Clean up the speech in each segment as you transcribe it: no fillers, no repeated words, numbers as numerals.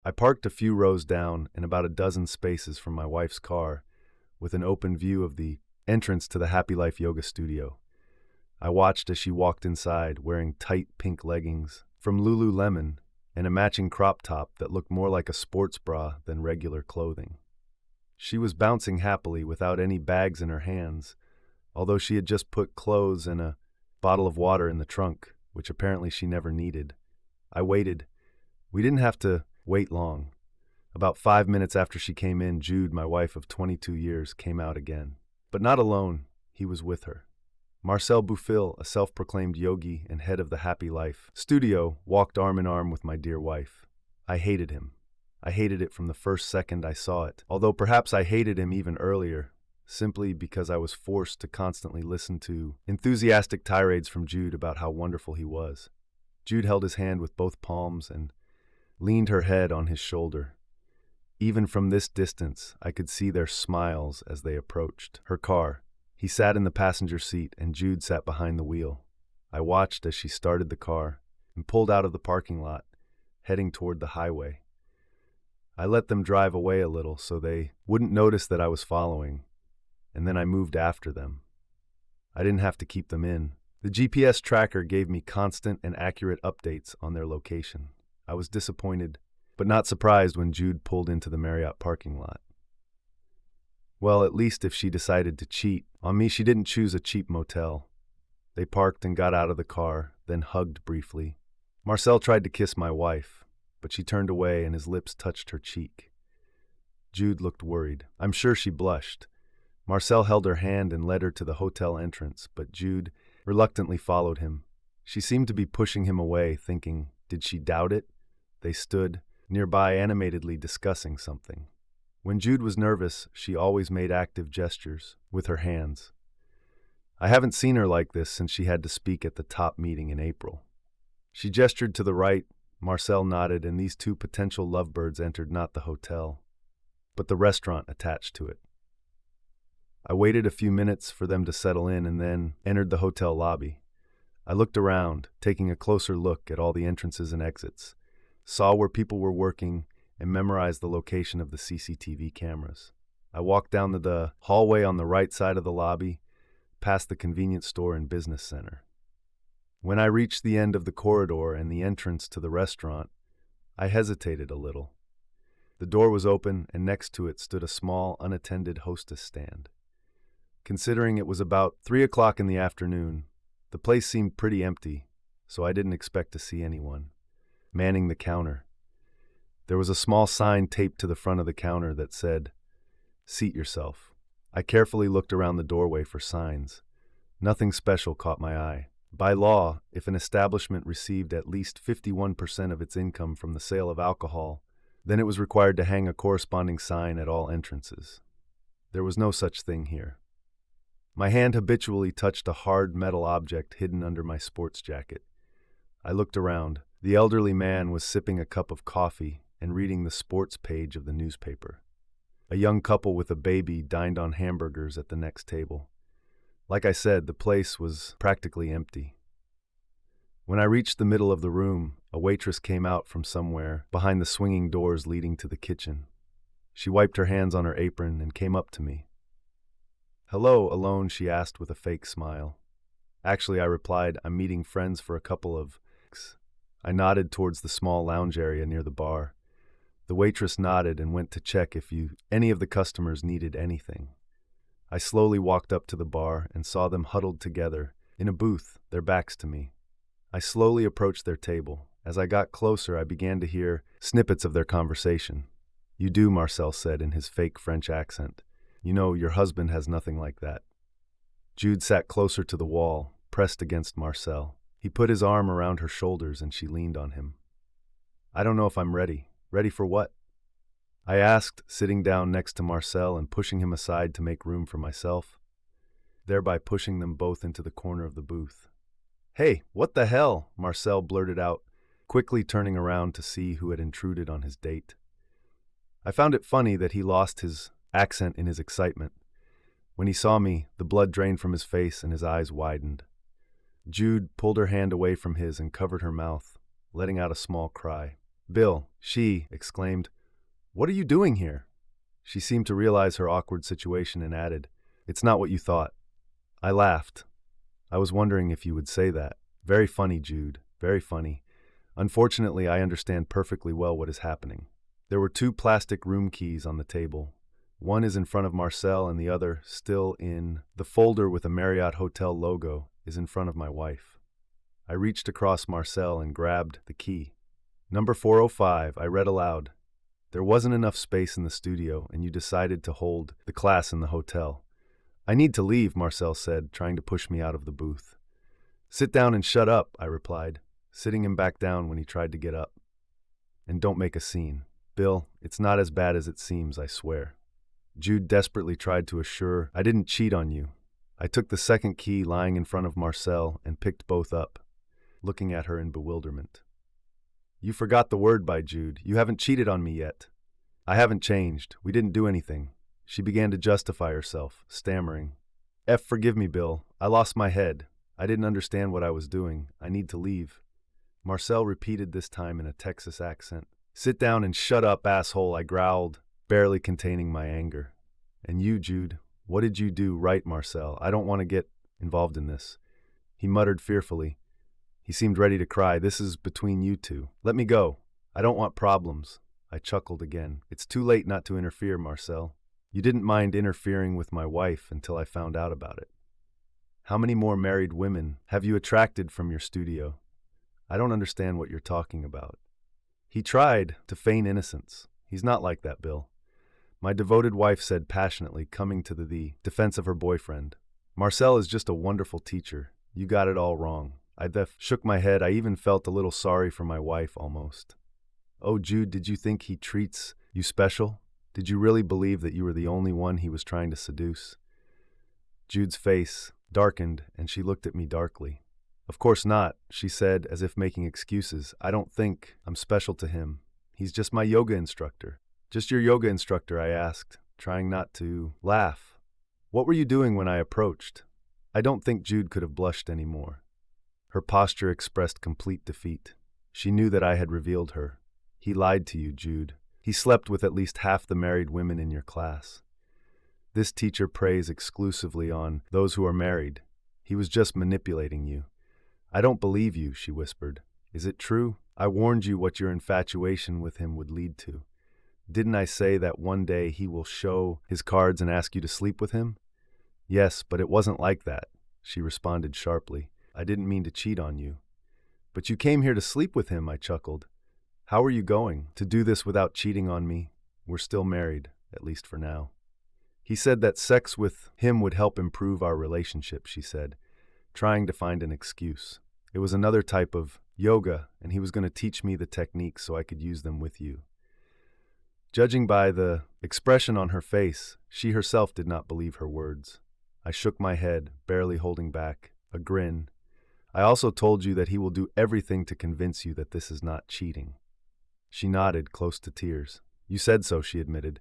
I parked a few rows down and about a dozen spaces from my wife's car, with an open view of the entrance to the Happy Life Yoga studio. I watched as she walked inside, wearing tight pink leggings from Lululemon and a matching crop top that looked more like a sports bra than regular clothing. She was bouncing happily without any bags in her hands, although she had just put clothes and a bottle of water in the trunk, which apparently she never needed. I waited. We didn't have to wait long. About 5 minutes after she came in, Jude, my wife of 22 years, came out again. But not alone, he was with her. Marcel Boufil, a self-proclaimed yogi and head of the Happy Life studio, walked arm in arm with my dear wife. I hated him. I hated it from the first second I saw it, although perhaps I hated him even earlier, simply because I was forced to constantly listen to enthusiastic tirades from Jude about how wonderful he was. Jude held his hand with both palms and leaned her head on his shoulder. Even from this distance, I could see their smiles as they approached her car. He sat in the passenger seat and Jude sat behind the wheel. I watched as she started the car and pulled out of the parking lot, heading toward the highway. I let them drive away a little so they wouldn't notice that I was following, and then I moved after them. I didn't have to keep them in. The GPS tracker gave me constant and accurate updates on their location. I was disappointed, but not surprised when Jude pulled into the Marriott parking lot. Well, at least if she decided to cheat on me, she didn't choose a cheap motel. They parked and got out of the car, then hugged briefly. Marcel tried to kiss my wife, but she turned away and his lips touched her cheek. Jude looked worried. I'm sure she blushed. Marcel held her hand and led her to the hotel entrance, but Jude reluctantly followed him. She seemed to be pushing him away, thinking, did she doubt it? They stood nearby, animatedly discussing something. When Jude was nervous, she always made active gestures with her hands. I haven't seen her like this since she had to speak at the top meeting in April. She gestured to the right, Marcel nodded, and these two potential lovebirds entered not the hotel, but the restaurant attached to it. I waited a few minutes for them to settle in and then entered the hotel lobby. I looked around, taking a closer look at all the entrances and exits, saw where people were working, and memorized the location of the CCTV cameras. I walked down the hallway on the right side of the lobby, past the convenience store and business center. When I reached the end of the corridor and the entrance to the restaurant, I hesitated a little. The door was open, and next to it stood a small, unattended hostess stand. Considering it was about 3 o'clock in the afternoon, the place seemed pretty empty, so I didn't expect to see anyone manning the counter. There was a small sign taped to the front of the counter that said, "Seat yourself." I carefully looked around the doorway for signs. Nothing special caught my eye. By law, if an establishment received at least 51% of its income from the sale of alcohol, then it was required to hang a corresponding sign at all entrances. There was no such thing here. My hand habitually touched a hard metal object hidden under my sports jacket. I looked around. The elderly man was sipping a cup of coffee and reading the sports page of the newspaper. A young couple with a baby dined on hamburgers at the next table. Like I said, the place was practically empty. When I reached the middle of the room, a waitress came out from somewhere behind the swinging doors leading to the kitchen. She wiped her hands on her apron and came up to me. "Hello, alone?" she asked with a fake smile. Actually, I replied, "I'm meeting friends for a couple of..." I nodded towards the small lounge area near the bar. The waitress nodded and went to check if any of the customers needed anything. I slowly walked up to the bar and saw them huddled together in a booth, their backs to me. I slowly approached their table. As I got closer, I began to hear snippets of their conversation. "You do," Marcel said in his fake French accent. "You know, your husband has nothing like that." Jude sat closer to the wall, pressed against Marcel. He put his arm around her shoulders and she leaned on him. "I don't know if I'm ready." "Ready for what?" I asked, sitting down next to Marcel and pushing him aside to make room for myself, thereby pushing them both into the corner of the booth. "Hey, what the hell?" Marcel blurted out, quickly turning around to see who had intruded on his date. I found it funny that he lost his accent in his excitement. When he saw me, the blood drained from his face and his eyes widened. Jude pulled her hand away from his and covered her mouth, letting out a small cry. Bill, she exclaimed, "What are you doing here?" She seemed to realize her awkward situation and added, "It's not what you thought." I laughed. I was wondering if you would say that. Very funny, Jude. Very funny. Unfortunately, I understand perfectly well what is happening. There were 2 plastic room keys on the table. One is in front of Marcel and the other, still in the folder with a Marriott Hotel logo, is in front of my wife. I reached across Marcel and grabbed the key. "Number 405, I read aloud. There wasn't enough space in the studio, and you decided to hold the class in the hotel. I need to leave," Marcel said, trying to push me out of the booth. "Sit down and shut up," I replied, sitting him back down when he tried to get up. "And don't make a scene. Bill, it's not as bad as it seems, I swear." Jude desperately tried to assure, "I didn't cheat on you." I took the second key lying in front of Marcel and picked both up, looking at her in bewilderment. "You forgot the word, by Jude. You haven't cheated on me yet." "I haven't changed. We didn't do anything." She began to justify herself, stammering. Forgive me, Bill. I lost my head. I didn't understand what I was doing. I need to leave." Marcel repeated this time in a Texas accent. "Sit down and shut up, asshole," I growled, barely containing my anger. "And you, Jude, what did you do?" "Right, Marcel. I don't want to get involved in this." He muttered fearfully. He seemed ready to cry. "This is between you two. Let me go. I don't want problems." I chuckled again. "It's too late not to interfere, Marcel. You didn't mind interfering with my wife until I found out about it. How many more married women have you attracted from your studio? I don't understand what you're talking about." He tried to feign innocence. "He's not like that, Bill," my devoted wife said passionately, coming to the defense of her boyfriend. "Marcel is just a wonderful teacher. You got it all wrong." I shook my head. I even felt a little sorry for my wife, almost. "Oh, Jude, did you think he treats you special? Did you really believe that you were the only one he was trying to seduce?" Jude's face darkened, and she looked at me darkly. "Of course not," she said, as if making excuses. "I don't think I'm special to him. He's just my yoga instructor." "Just your yoga instructor?" I asked, trying not to laugh. "What were you doing when I approached?" I don't think Jude could have blushed any more. Her posture expressed complete defeat. She knew that I had revealed her. "He lied to you, Jude. He slept with at least half the married women in your class. This teacher preys exclusively on those who are married. He was just manipulating you." "I don't believe you," she whispered. "Is it true? I warned you what your infatuation with him would lead to. Didn't I say that one day he will show his cards and ask you to sleep with him?" "Yes, but it wasn't like that," she responded sharply. "I didn't mean to cheat on you." "But you came here to sleep with him," I chuckled. "How are you going to do this without cheating on me? We're still married, at least for now." "He said that sex with him would help improve our relationship," she said, trying to find an excuse. "It was another type of yoga, and he was going to teach me the techniques so I could use them with you." Judging by the expression on her face, she herself did not believe her words. I shook my head, barely holding back a grin. "I also told you that he will do everything to convince you that this is not cheating." She nodded, close to tears. "You said so," she admitted.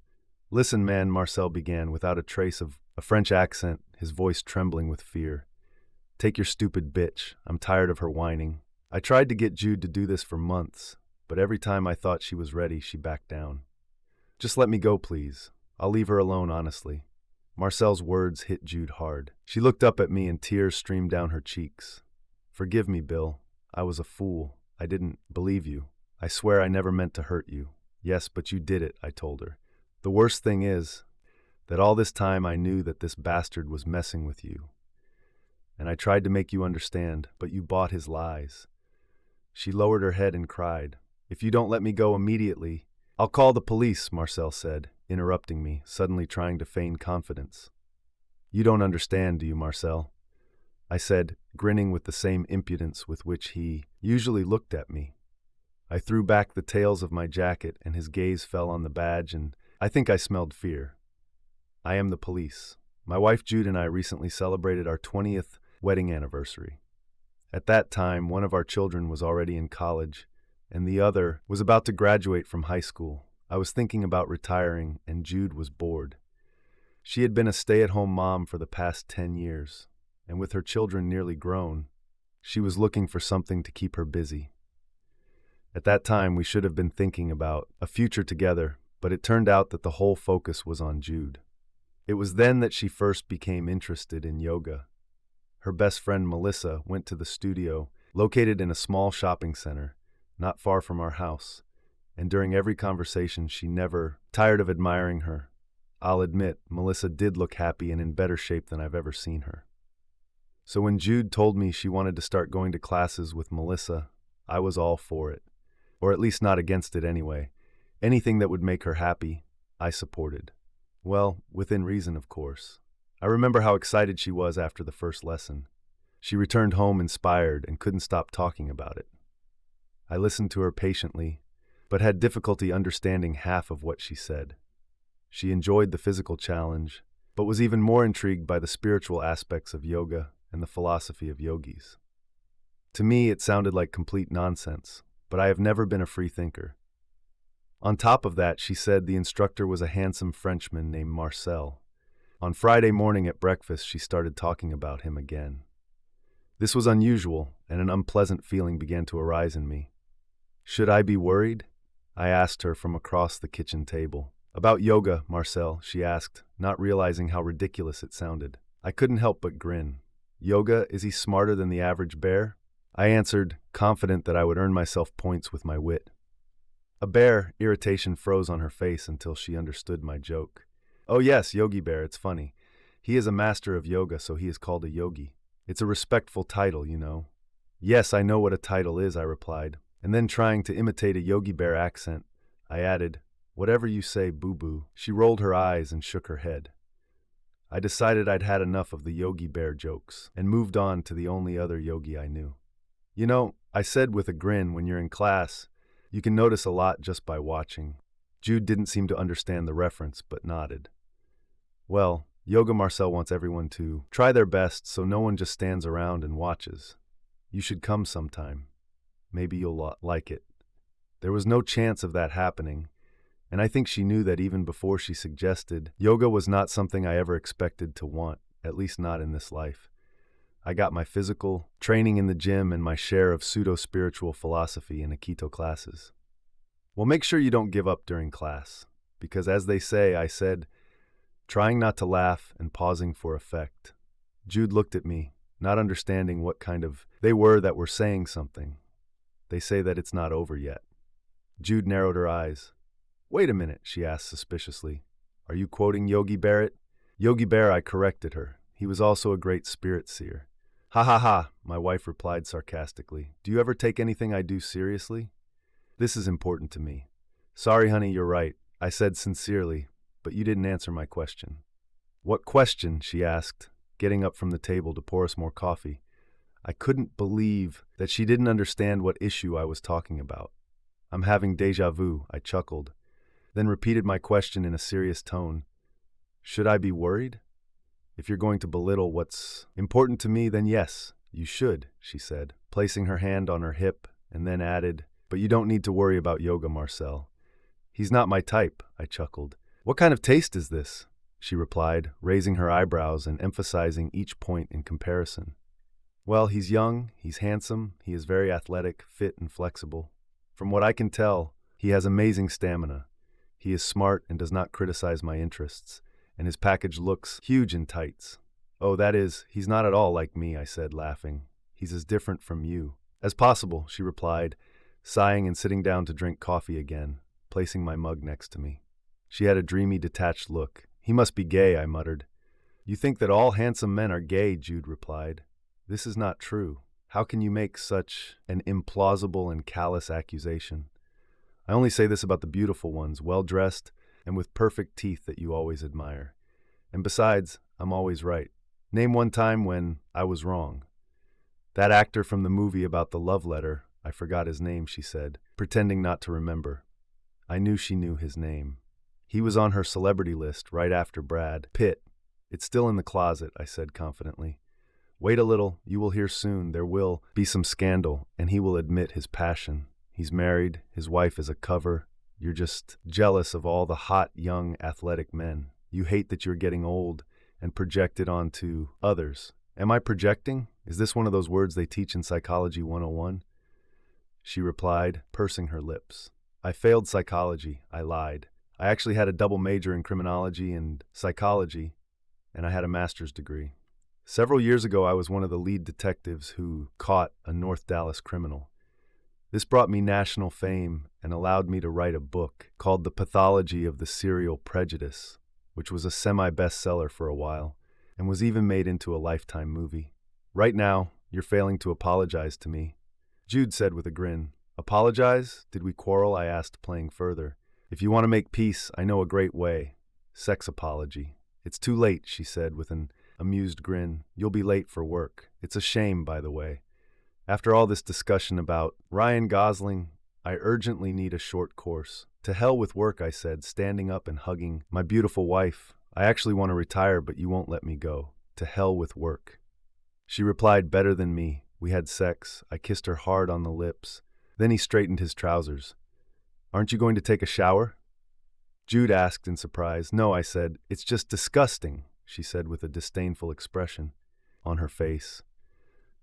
"Listen, man," Marcel began, without a trace of a French accent, his voice trembling with fear. "Take your stupid bitch. I'm tired of her whining. I tried to get Jude to do this for months, but every time I thought she was ready, she backed down. Just let me go, please. I'll leave her alone, honestly." Marcel's words hit Jude hard. She looked up at me and tears streamed down her cheeks. "Forgive me, Bill. I was a fool. I didn't believe you. I swear I never meant to hurt you." "Yes, but you did it," I told her. "The worst thing is that all this time I knew that this bastard was messing with you. And I tried to make you understand, but you bought his lies." She lowered her head and cried. "If you don't let me go immediately, I'll call the police," Marcel said, interrupting me, suddenly trying to feign confidence. "You don't understand, do you, Marcel?" I said, grinning with the same impudence with which he usually looked at me. I threw back the tails of my jacket, and his gaze fell on the badge, and I think I smelled fear. "I am the police. My wife Jude and I recently celebrated our 20th wedding anniversary. At that time, one of our children was already in college, and the other was about to graduate from high school. I was thinking about retiring, and Jude was bored. She had been a stay-at-home mom for the past 10 years, and with her children nearly grown, she was looking for something to keep her busy. At that time, we should have been thinking about a future together, but it turned out that the whole focus was on Jude. It was then that she first became interested in yoga. Her best friend Melissa went to the studio, located in a small shopping center, not far from our house, and during every conversation she never tired of admiring her. I'll admit, Melissa did look happy and in better shape than I've ever seen her. So when Jude told me she wanted to start going to classes with Melissa, I was all for it. Or at least not against it anyway. Anything that would make her happy, I supported. Well, within reason, of course. I remember how excited she was after the first lesson. She returned home inspired and couldn't stop talking about it. I listened to her patiently, but had difficulty understanding half of what she said. She enjoyed the physical challenge, but was even more intrigued by the spiritual aspects of yoga and the philosophy of yogis. To me, it sounded like complete nonsense, but I have never been a free thinker. On top of that, she said the instructor was a handsome Frenchman named Marcel. On Friday morning at breakfast, she started talking about him again. This was unusual, and an unpleasant feeling began to arise in me. Should I be worried? I asked her from across the kitchen table. About yoga, Marcel, she asked, not realizing how ridiculous it sounded. I couldn't help but grin. Yoga, is he smarter than the average bear? I answered, confident that I would earn myself points with my wit. A bear, irritation froze on her face until she understood my joke. Oh yes, Yogi Bear, it's funny. He is a master of yoga, so he is called a yogi. It's a respectful title, you know. Yes, I know what a title is, I replied, and then trying to imitate a Yogi Bear accent, I added, whatever you say, boo-boo. She rolled her eyes and shook her head. I decided I'd had enough of the Yogi Bear jokes and moved on to the only other yogi I knew. You know, I said with a grin, when you're in class, you can notice a lot just by watching. Jude didn't seem to understand the reference, but nodded. Well, Yoga Marcel wants everyone to try their best so no one just stands around and watches. You should come sometime. Maybe you'll like it. There was no chance of that happening, and I think she knew that even before she suggested. Yoga was not something I ever expected to want, at least not in this life. I got my physical training in the gym and my share of pseudo-spiritual philosophy in Aikido classes. Well, make sure you don't give up during class, because as they say, I said, trying not to laugh and pausing for effect. Jude looked at me, not understanding what kind of they were that were saying something. They say that it's not over yet. Jude narrowed her eyes. Wait a minute, she asked suspiciously. Are you quoting Yogi Berra? Yogi Berra, I corrected her. He was also a great spirit seer. Ha ha ha, my wife replied sarcastically. Do you ever take anything I do seriously? This is important to me. Sorry, honey, you're right, I said sincerely, but you didn't answer my question. What question? She asked, getting up from the table to pour us more coffee. I couldn't believe that she didn't understand what issue I was talking about. I'm having déjà vu, I chuckled, then repeated my question in a serious tone. Should I be worried? If you're going to belittle what's important to me, then yes, you should, she said, placing her hand on her hip, and then added, but you don't need to worry about Yoga Marcel. He's not my type, I chuckled. What kind of taste is this? She replied, raising her eyebrows and emphasizing each point in comparison. Well, he's young, he's handsome, he is very athletic, fit, and flexible. From what I can tell, he has amazing stamina. He is smart and does not criticize my interests, and his package looks huge in tights. Oh, that is, he's not at all like me, I said, laughing. He's as different from you as possible, she replied, sighing and sitting down to drink coffee again, placing my mug next to me. She had a dreamy, detached look. He must be gay, I muttered. You think that all handsome men are gay, Jude replied. This is not true. How can you make such an implausible and callous accusation? I only say this about the beautiful ones, well-dressed, and with perfect teeth that you always admire. And besides, I'm always right. Name one time when I was wrong. That actor from the movie about the love letter, I forgot his name, she said, pretending not to remember. I knew she knew his name. He was on her celebrity list right after Brad Pitt. It's still in the closet, I said confidently. Wait a little, you will hear soon. There will be some scandal, and he will admit his passion. He's married, his wife is a cover. You're just jealous of all the hot, young, athletic men. You hate that you're getting old and project it onto others. Am I projecting? Is this one of those words they teach in Psychology 101? she replied, pursing her lips. I failed psychology, I lied. I actually had a double major in criminology and psychology, and I had a master's degree. Several years ago, I was one of the lead detectives who caught a North Dallas criminal. This brought me national fame and allowed me to write a book called The Pathology of the Serial Prejudice, which was a semi-bestseller for a while and was even made into a Lifetime movie. Right now, you're failing to apologize to me, Jude said with a grin. Apologize? Did we quarrel? I asked, playing further. If you want to make peace, I know a great way. Sex apology. It's too late, she said with an amused grin. You'll be late for work. It's a shame, by the way. After all this discussion about Ryan Gosling, I urgently need a short course. To hell with work, I said, standing up and hugging my beautiful wife. I actually want to retire, but you won't let me go. To hell with work. She replied, better than me. We had sex. I kissed her hard on the lips. Then he straightened his trousers. Aren't you going to take a shower? Jude asked in surprise. No, I said. It's just disgusting, she said with a disdainful expression on her face.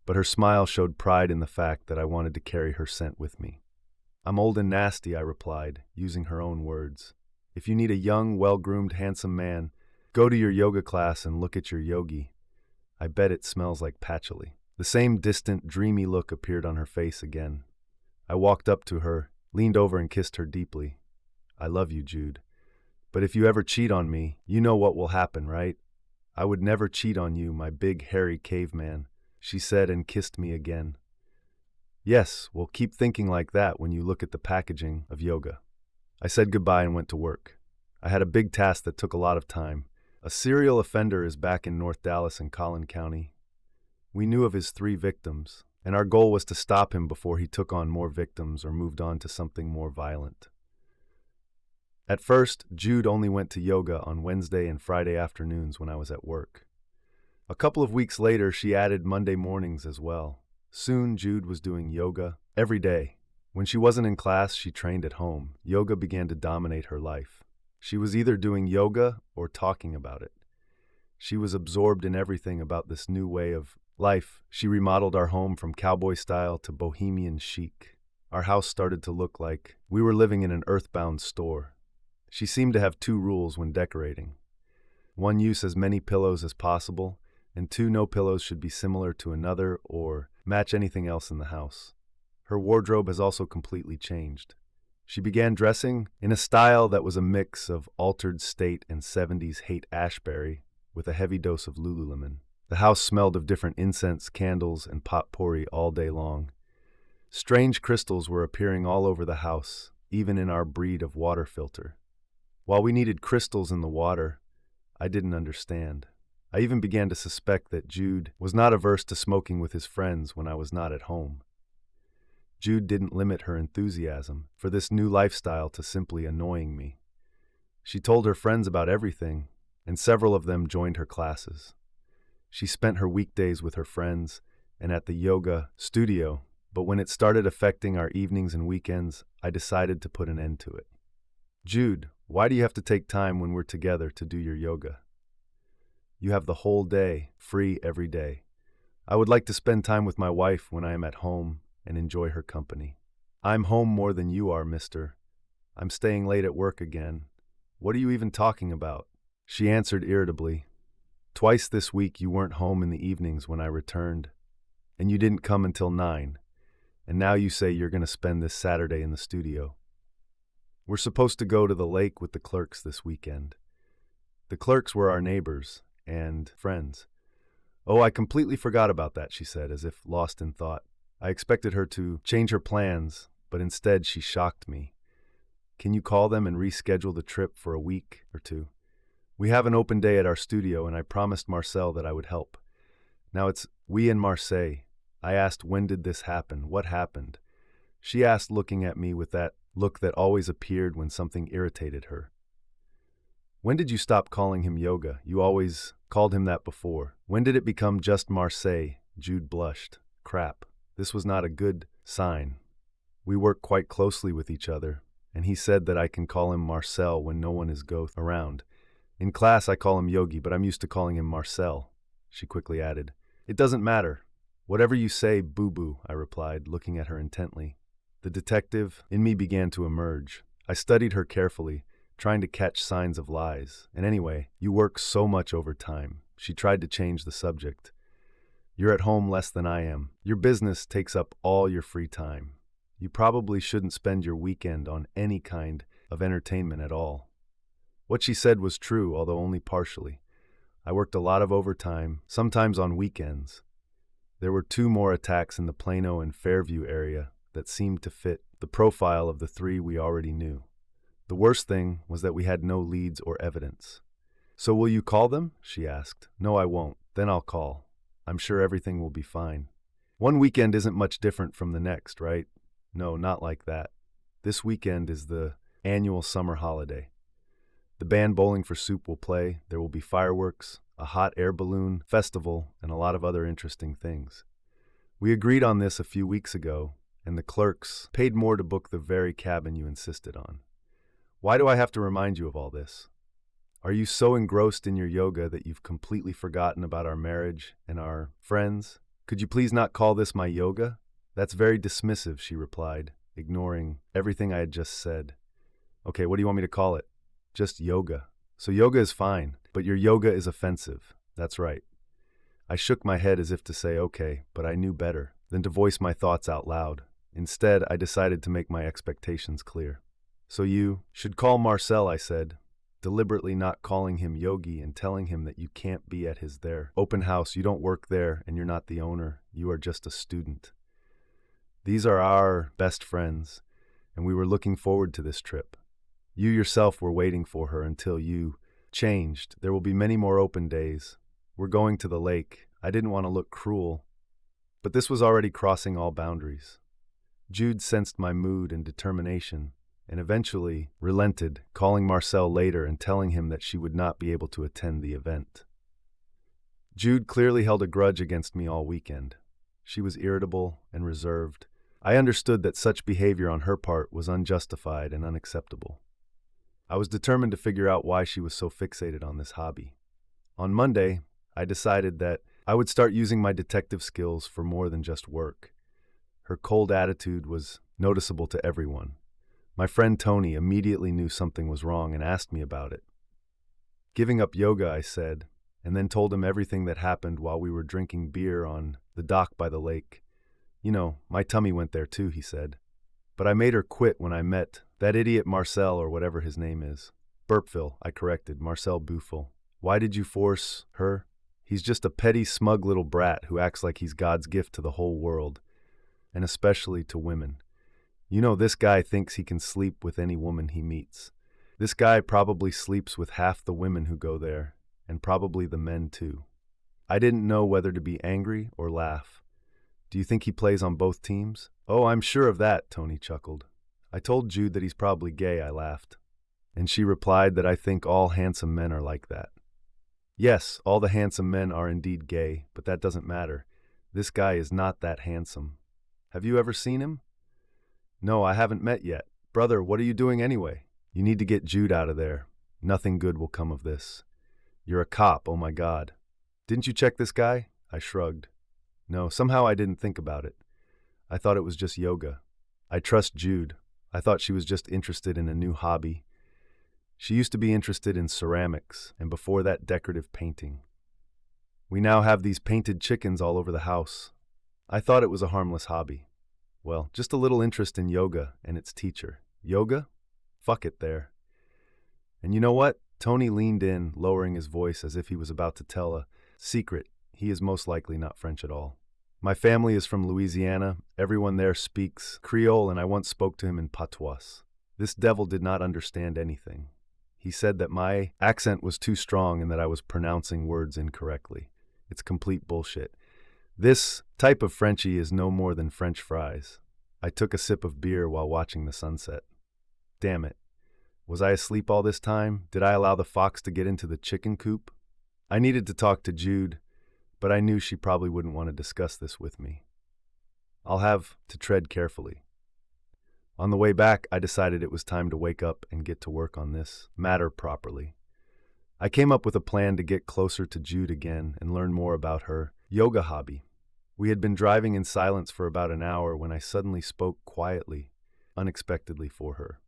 But her smile showed pride in the fact that I wanted to carry her scent with me. I'm old and nasty, I replied, using her own words. If you need a young, well-groomed, handsome man, go to your yoga class and look at your yogi. I bet it smells like patchouli. The same distant, dreamy look appeared on her face again. I walked up to her, leaned over and kissed her deeply. I love you, Jude. But if you ever cheat on me, you know what will happen, right? I would never cheat on you, my big, hairy caveman, she said and kissed me again. Yes, well, keep thinking like that when you look at the packaging of yoga. I said goodbye and went to work. I had a big task that took a lot of time. A serial offender is back in North Dallas and Collin County. We knew of his 3 victims, and our goal was to stop him before he took on more victims or moved on to something more violent. At first, Jude only went to yoga on Wednesday and Friday afternoons when I was at work. A couple of weeks later, she added Monday mornings as well. Soon, Jude was doing yoga every day. When she wasn't in class, she trained at home. Yoga began to dominate her life. She was either doing yoga or talking about it. She was absorbed in everything about this new way of life. She remodeled our home from cowboy style to bohemian chic. Our house started to look like we were living in an earthbound store. She seemed to have 2 rules when decorating. 1, use as many pillows as possible, and 2, no pillows should be similar to another or match anything else in the house. Her wardrobe has also completely changed. She began dressing in a style that was a mix of Altered State and 70s Haight-Ashbury with a heavy dose of Lululemon. The house smelled of different incense, candles, and potpourri all day long. Strange crystals were appearing all over the house, even in our breed of water filter. While we needed crystals in the water, I didn't understand. I even began to suspect that Jude was not averse to smoking with his friends when I was not at home. Jude didn't limit her enthusiasm for this new lifestyle to simply annoying me. She told her friends about everything, and several of them joined her classes. She spent her weekdays with her friends and at the yoga studio, but when it started affecting our evenings and weekends, I decided to put an end to it. Jude, why do you have to take time when we're together to do your yoga? You have the whole day, free every day. I would like to spend time with my wife when I am at home and enjoy her company. I'm home more than you are, mister. I'm staying late at work again. What are you even talking about? She answered irritably. Twice this week you weren't home in the evenings when I returned, and you didn't come until 9, and now you say you're going to spend this Saturday in the studio. We're supposed to go to the lake with the clerks this weekend. The clerks were our neighbors and friends. Oh, I completely forgot about that, she said, as if lost in thought. I expected her to change her plans, but instead she shocked me. Can you call them and reschedule the trip for a week or 2? We have an open day at our studio, and I promised Marcel that I would help. Now it's we and Marseille. I asked, when did this happen? What happened? She asked, looking at me with that look that always appeared when something irritated her. When did you stop calling him Yoga? You always called him that before. When did it become just Marseille? Jude blushed. Crap. This was not a good sign. We work quite closely with each other, and he said that I can call him Marcel when no one is around. In class I call him Yogi, but I'm used to calling him Marcel, she quickly added. It doesn't matter. Whatever you say, boo-boo, I replied, looking at her intently. The detective in me began to emerge. I studied her carefully, trying to catch signs of lies. And anyway, you work so much overtime. She tried to change the subject. You're at home less than I am. Your business takes up all your free time. You probably shouldn't spend your weekend on any kind of entertainment at all. What she said was true, although only partially. I worked a lot of overtime, sometimes on weekends. There were 2 more attacks in the Plano and Fairview area that seemed to fit the profile of the 3 we already knew. The worst thing was that we had no leads or evidence. "So will you call them?" she asked. "No, I won't. Then I'll call. I'm sure everything will be fine." One weekend isn't much different from the next, right? No, not like that. This weekend is the annual summer holiday. The band Bowling for Soup will play, there will be fireworks, a hot air balloon festival, and a lot of other interesting things. We agreed on this a few weeks ago, and the clerks paid more to book the very cabin you insisted on. Why do I have to remind you of all this? Are you so engrossed in your yoga that you've completely forgotten about our marriage and our friends? Could you please not call this my yoga? That's very dismissive, she replied, ignoring everything I had just said. Okay, what do you want me to call it? Just yoga. So yoga is fine, but your yoga is offensive. That's right. I shook my head as if to say okay, but I knew better than to voice my thoughts out loud. Instead, I decided to make my expectations clear. So you should call Marcel, I said, deliberately not calling him Yogi and telling him that you can't be at his open house. You don't work there and you're not the owner. You are just a student. These are our best friends, and we were looking forward to this trip. You yourself were waiting for her until you changed. There will be many more open days. We're going to the lake. I didn't want to look cruel, but this was already crossing all boundaries. Jude sensed my mood and determination, and eventually relented, calling Marcel later and telling him that she would not be able to attend the event. Jude clearly held a grudge against me all weekend. She was irritable and reserved. I understood that such behavior on her part was unjustified and unacceptable. I was determined to figure out why she was so fixated on this hobby. On Monday, I decided that I would start using my detective skills for more than just work. Her cold attitude was noticeable to everyone. My friend Tony immediately knew something was wrong and asked me about it. Giving up yoga, I said, and then told him everything that happened while we were drinking beer on the dock by the lake. You know, my tummy went there too, he said. But I made her quit when I met that idiot Marcel or whatever his name is. Burpville, I corrected, Marcel Buffel. Why did you force her? He's just a petty, smug little brat who acts like he's God's gift to the whole world, and especially to women. You know, this guy thinks he can sleep with any woman he meets. This guy probably sleeps with half the women who go there, and probably the men too. I didn't know whether to be angry or laugh. Do you think he plays on both teams? Oh, I'm sure of that, Tony chuckled. I told Jude that he's probably gay, I laughed. And she replied that I think all handsome men are like that. Yes, all the handsome men are indeed gay, but that doesn't matter. This guy is not that handsome. Have you ever seen him? No, I haven't met yet. Brother, what are you doing anyway? You need to get Jude out of there. Nothing good will come of this. You're a cop, oh my God. Didn't you check this guy? I shrugged. No, somehow I didn't think about it. I thought it was just yoga. I trust Jude. I thought she was just interested in a new hobby. She used to be interested in ceramics, and before that, decorative painting. We now have these painted chickens all over the house. I thought it was a harmless hobby. Well, just a little interest in yoga and its teacher. Yoga? Fuck it there. And you know what? Tony leaned in, lowering his voice as if he was about to tell a secret. He is most likely not French at all. My family is from Louisiana. Everyone there speaks Creole, and I once spoke to him in patois. This devil did not understand anything. He said that my accent was too strong and that I was pronouncing words incorrectly. It's complete bullshit. This type of Frenchie is no more than French fries. I took a sip of beer while watching the sunset. Damn it. Was I asleep all this time? Did I allow the fox to get into the chicken coop? I needed to talk to Jude, but I knew she probably wouldn't want to discuss this with me. I'll have to tread carefully. On the way back, I decided it was time to wake up and get to work on this matter properly. I came up with a plan to get closer to Jude again and learn more about her yoga hobby. We had been driving in silence for about an hour when I suddenly spoke quietly. unexpectedly for her.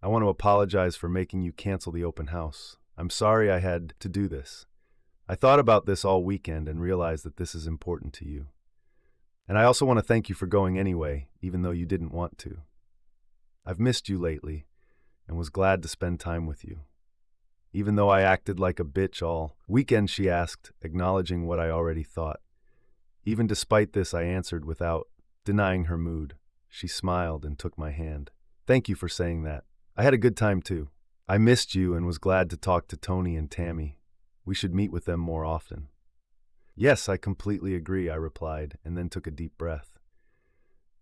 I want to apologize for making you cancel the open house. I'm sorry I had to do this. I thought about this all weekend and realized that this is important to you. And I also want to thank you for going anyway, even though you didn't want to. I've missed you lately and was glad to spend time with you. Even though I acted like a bitch all weekend, she asked, acknowledging what I already thought. Even despite this, I answered without denying her mood. She smiled and took my hand. Thank you for saying that. I had a good time too. I missed you and was glad to talk to Tony and Tammy. We should meet with them more often. Yes, I completely agree, I replied, and then took a deep breath.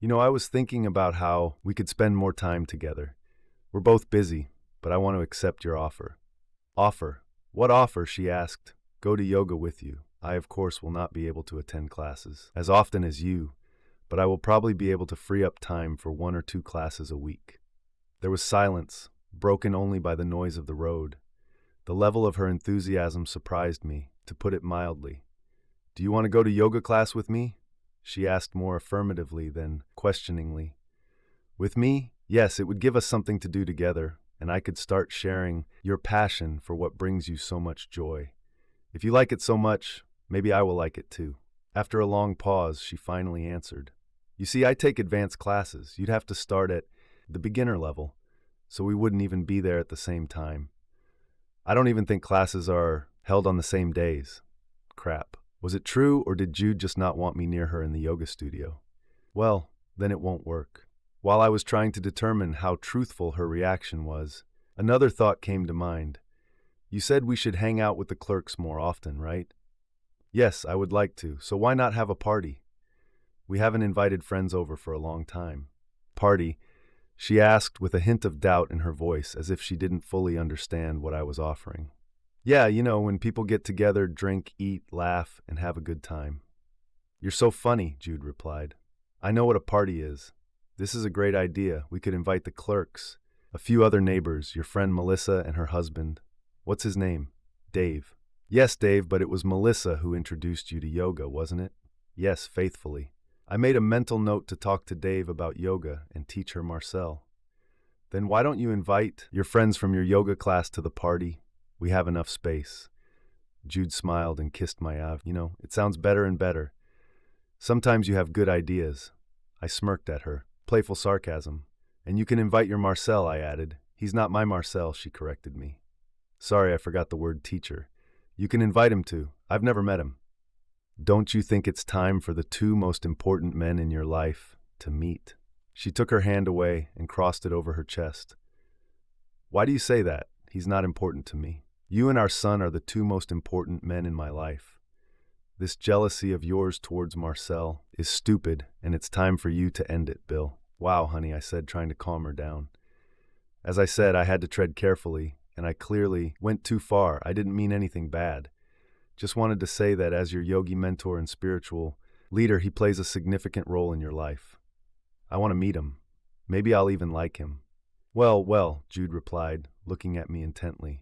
I was thinking about how we could spend more time together. We're both busy, but I want to accept your offer. Offer? What offer? She asked. Go to yoga with you. I, of course, will not be able to attend classes as often as you, but I will probably be able to free up time for 1 or 2 classes a week. There was silence, broken only by the noise of the road. The level of her enthusiasm surprised me, to put it mildly. Do you want to go to yoga class with me? She asked more affirmatively than questioningly. With me? Yes, it would give us something to do together, and I could start sharing your passion for what brings you so much joy. If you like it so much, maybe I will like it too. After a long pause, she finally answered. You see, I take advanced classes. You'd have to start at the beginner level, so we wouldn't even be there at the same time. I don't even think classes are held on the same days. Crap. Was it true, or did Jude just not want me near her in the yoga studio? Well, then it won't work. While I was trying to determine how truthful her reaction was, another thought came to mind. You said we should hang out with the clerks more often, right? Yes, I would like to, so why not have a party? We haven't invited friends over for a long time. Party? She asked with a hint of doubt in her voice, as if she didn't fully understand what I was offering. Yeah, when people get together, drink, eat, laugh, and have a good time. You're so funny, Jude replied. I know what a party is. This is a great idea. We could invite the clerks, a few other neighbors, your friend Melissa and her husband. What's his name? Dave. Yes, Dave, but it was Melissa who introduced you to yoga, wasn't it? Yes, faithfully. I made a mental note to talk to Dave about yoga and teach her Marcel. Then why don't you invite your friends from your yoga class to the party? We have enough space. Jude smiled and kissed my eye. It sounds better and better. Sometimes you have good ideas. I smirked at her. Playful sarcasm. And you can invite your Marcel, I added. He's not my Marcel, she corrected me. Sorry, I forgot the word teacher. You can invite him too. I've never met him. Don't you think it's time for the 2 most important men in your life to meet? She took her hand away and crossed it over her chest. Why do you say that? He's not important to me. You and our son are the 2 most important men in my life. This jealousy of yours towards Marcel is stupid, and it's time for you to end it, Bill. Wow, honey, I said, trying to calm her down. As I said, I had to tread carefully, and I clearly went too far. I didn't mean anything bad. Just wanted to say that as your yogi mentor and spiritual leader, he plays a significant role in your life. I want to meet him. Maybe I'll even like him. Well, Jude replied, looking at me intently.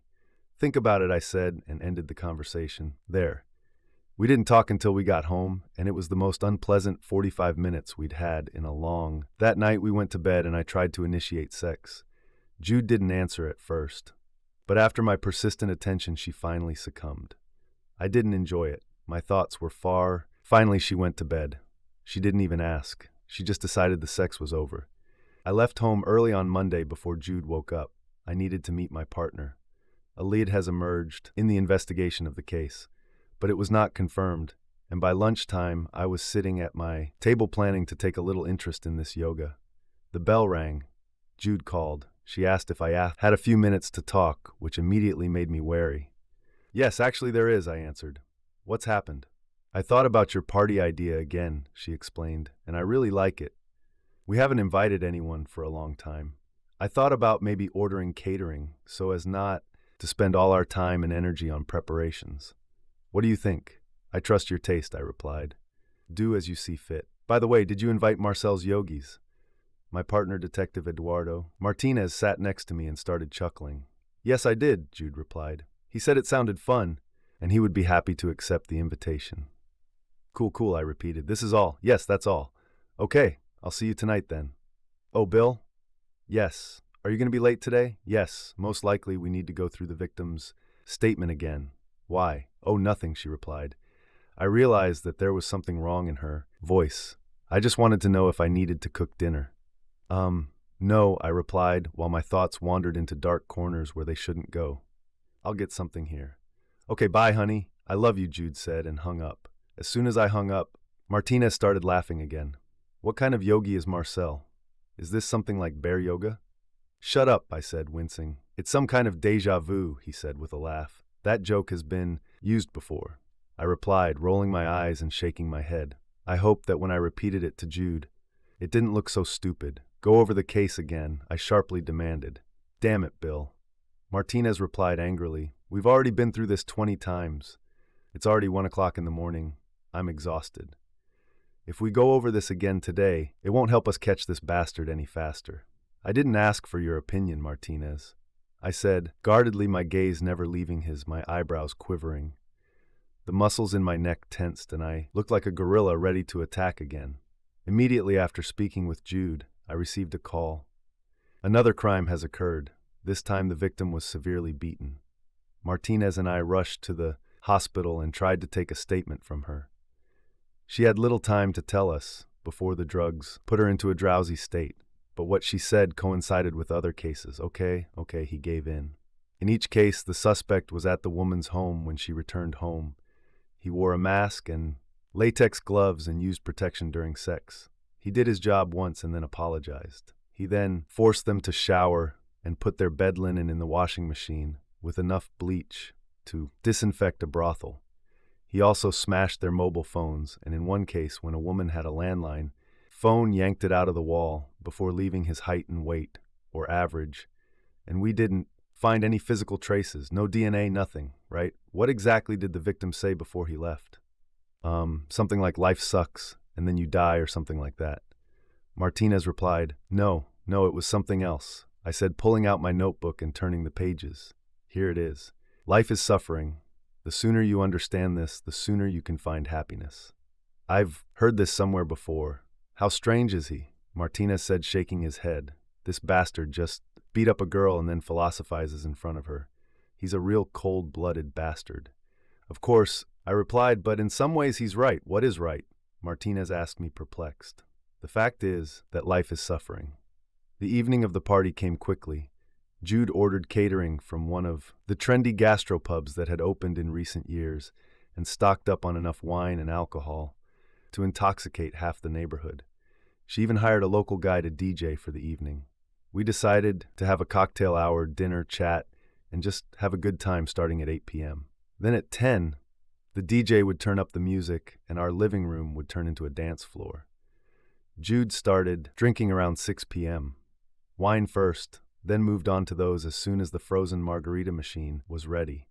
Think about it, I said, and ended the conversation there. We didn't talk until we got home, and it was the most unpleasant 45 minutes we'd had in a long. That night we went to bed and I tried to initiate sex. Jude didn't answer at first, but after my persistent attention she finally succumbed. I didn't enjoy it. My thoughts were far. Finally she went to bed. She didn't even ask. She just decided the sex was over. I left home early on Monday before Jude woke up. I needed to meet my partner. A lead has emerged in the investigation of the case, but it was not confirmed, and by lunchtime I was sitting at my table planning to take a little interest in this yoga. The bell rang. Jude called. She asked if I had a few minutes to talk, which immediately made me wary. Yes, actually there is, I answered. What's happened? I thought about your party idea again, she explained, and I really like it. We haven't invited anyone for a long time. I thought about maybe ordering catering so as not to spend all our time and energy on preparations. What do you think? I trust your taste, I replied. Do as you see fit. By the way, did you invite Marcel's yogis? My partner, Detective Eduardo Martinez, sat next to me and started chuckling. Yes, I did, Jude replied. He said it sounded fun, and he would be happy to accept the invitation. Cool, I repeated. This is all. Yes, that's all. Okay, I'll see you tonight then. Oh, Bill? Yes. Are you going to be late today? Yes. Most likely we need to go through the victim's statement again. Why? Oh, nothing, she replied. I realized that there was something wrong in her voice. I just wanted to know if I needed to cook dinner. No, I replied, while my thoughts wandered into dark corners where they shouldn't go. I'll get something here. Okay, bye, honey. I love you, Jude said and hung up. As soon as I hung up, Martinez started laughing again. What kind of yogi is Marcel? Is this something like bear yoga? Shut up, I said, wincing. It's some kind of déjà vu, he said with a laugh. That joke has been used before. I replied, rolling my eyes and shaking my head. I hoped that when I repeated it to Jude, it didn't look so stupid. Go over the case again, I sharply demanded. Damn it, Bill. Martinez replied angrily. We've already been through this 20 times. It's already 1 o'clock in the morning. I'm exhausted. If we go over this again today, it won't help us catch this bastard any faster. I didn't ask for your opinion, Martinez. I said, guardedly, my gaze never leaving his, my eyebrows quivering. The muscles in my neck tensed and I looked like a gorilla ready to attack again. Immediately after speaking with Jude, I received a call. Another crime has occurred. This time the victim was severely beaten. Martinez and I rushed to the hospital and tried to take a statement from her. She had little time to tell us before the drugs put her into a drowsy state, but what she said coincided with other cases. Okay, he gave in. In each case, the suspect was at the woman's home when she returned home. He wore a mask and latex gloves and used protection during sex. He did his job once and then apologized. He then forced them to shower and put their bed linen in the washing machine with enough bleach to disinfect a brothel. He also smashed their mobile phones, and in one case, when a woman had a landline, phone yanked it out of the wall before leaving his height and weight, or average, and we didn't find any physical traces, no DNA, nothing, right? What exactly did the victim say before he left? Something like life sucks, and then you die or something like that. Martinez replied, No, it was something else. I said, pulling out my notebook and turning the pages. Here it is. Life is suffering. The sooner you understand this, the sooner you can find happiness. I've heard this somewhere before. How strange is he? Martinez said, shaking his head. This bastard just beat up a girl and then philosophizes in front of her. He's a real cold-blooded bastard. Of course, I replied, but in some ways he's right. What is right? Martinez asked me, perplexed. The fact is that life is suffering. The evening of the party came quickly. Jude ordered catering from one of the trendy gastropubs that had opened in recent years and stocked up on enough wine and alcohol to intoxicate half the neighborhood. She even hired a local guy to DJ for the evening. We decided to have a cocktail hour, dinner, chat, and just have a good time starting at 8 p.m. Then at 10, the DJ would turn up the music and our living room would turn into a dance floor. Jude started drinking around 6 p.m. Wine first, then moved on to those as soon as the frozen margarita machine was ready.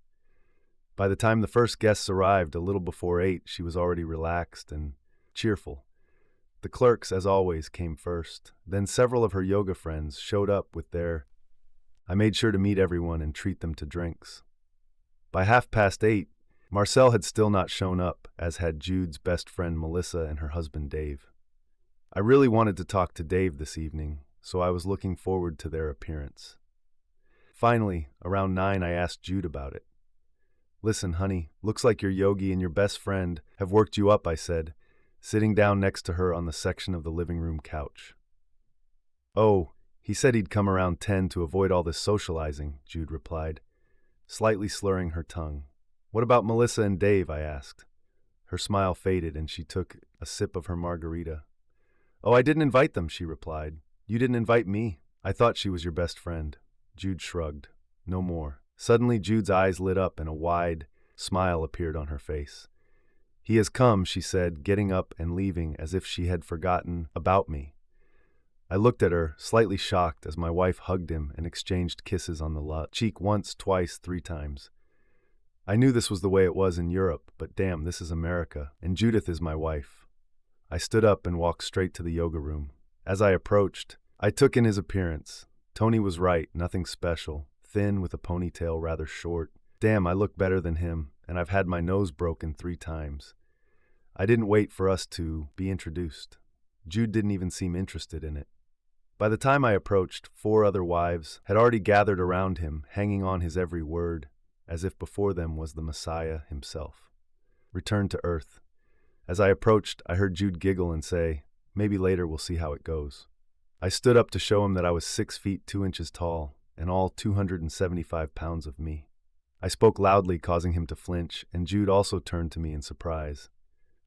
By the time the first guests arrived, a little before 8, she was already relaxed and cheerful. The clerks, as always, came first. Then several of her yoga friends showed up with their... I made sure to meet everyone and treat them to drinks. By 8:30, Marcel had still not shown up, as had Jude's best friend Melissa and her husband Dave. I really wanted to talk to Dave this evening, so I was looking forward to their appearance. Finally, around 9, I asked Jude about it. Listen, honey, looks like your yogi and your best friend have worked you up, I said, sitting down next to her on the section of the living room couch. Oh, he said he'd come around 10 to avoid all this socializing, Jude replied, slightly slurring her tongue. What about Melissa and Dave? I asked. Her smile faded and she took a sip of her margarita. Oh, I didn't invite them, she replied. You didn't invite me. I thought she was your best friend. Jude shrugged. No more. Suddenly, Jude's eyes lit up and a wide smile appeared on her face. He has come, she said, getting up and leaving as if she had forgotten about me. I looked at her, slightly shocked, as my wife hugged him and exchanged kisses on the cheek once, twice, 3 times. I knew this was the way it was in Europe, but damn, this is America, and Judith is my wife. I stood up and walked straight to the yoga room. As I approached, I took in his appearance. Tony was right, nothing special. Thin, with a ponytail, rather short. Damn, I look better than him, and I've had my nose broken 3 times. I didn't wait for us to be introduced. Jude didn't even seem interested in it. By the time I approached, 4 other wives had already gathered around him, hanging on his every word, as if before them was the Messiah himself. Return to earth. As I approached, I heard Jude giggle and say, "Maybe later we'll see how it goes." I stood up to show him that I was 6 feet 2 inches tall, and all 275 pounds of me. I spoke loudly, causing him to flinch, and Jude also turned to me in surprise.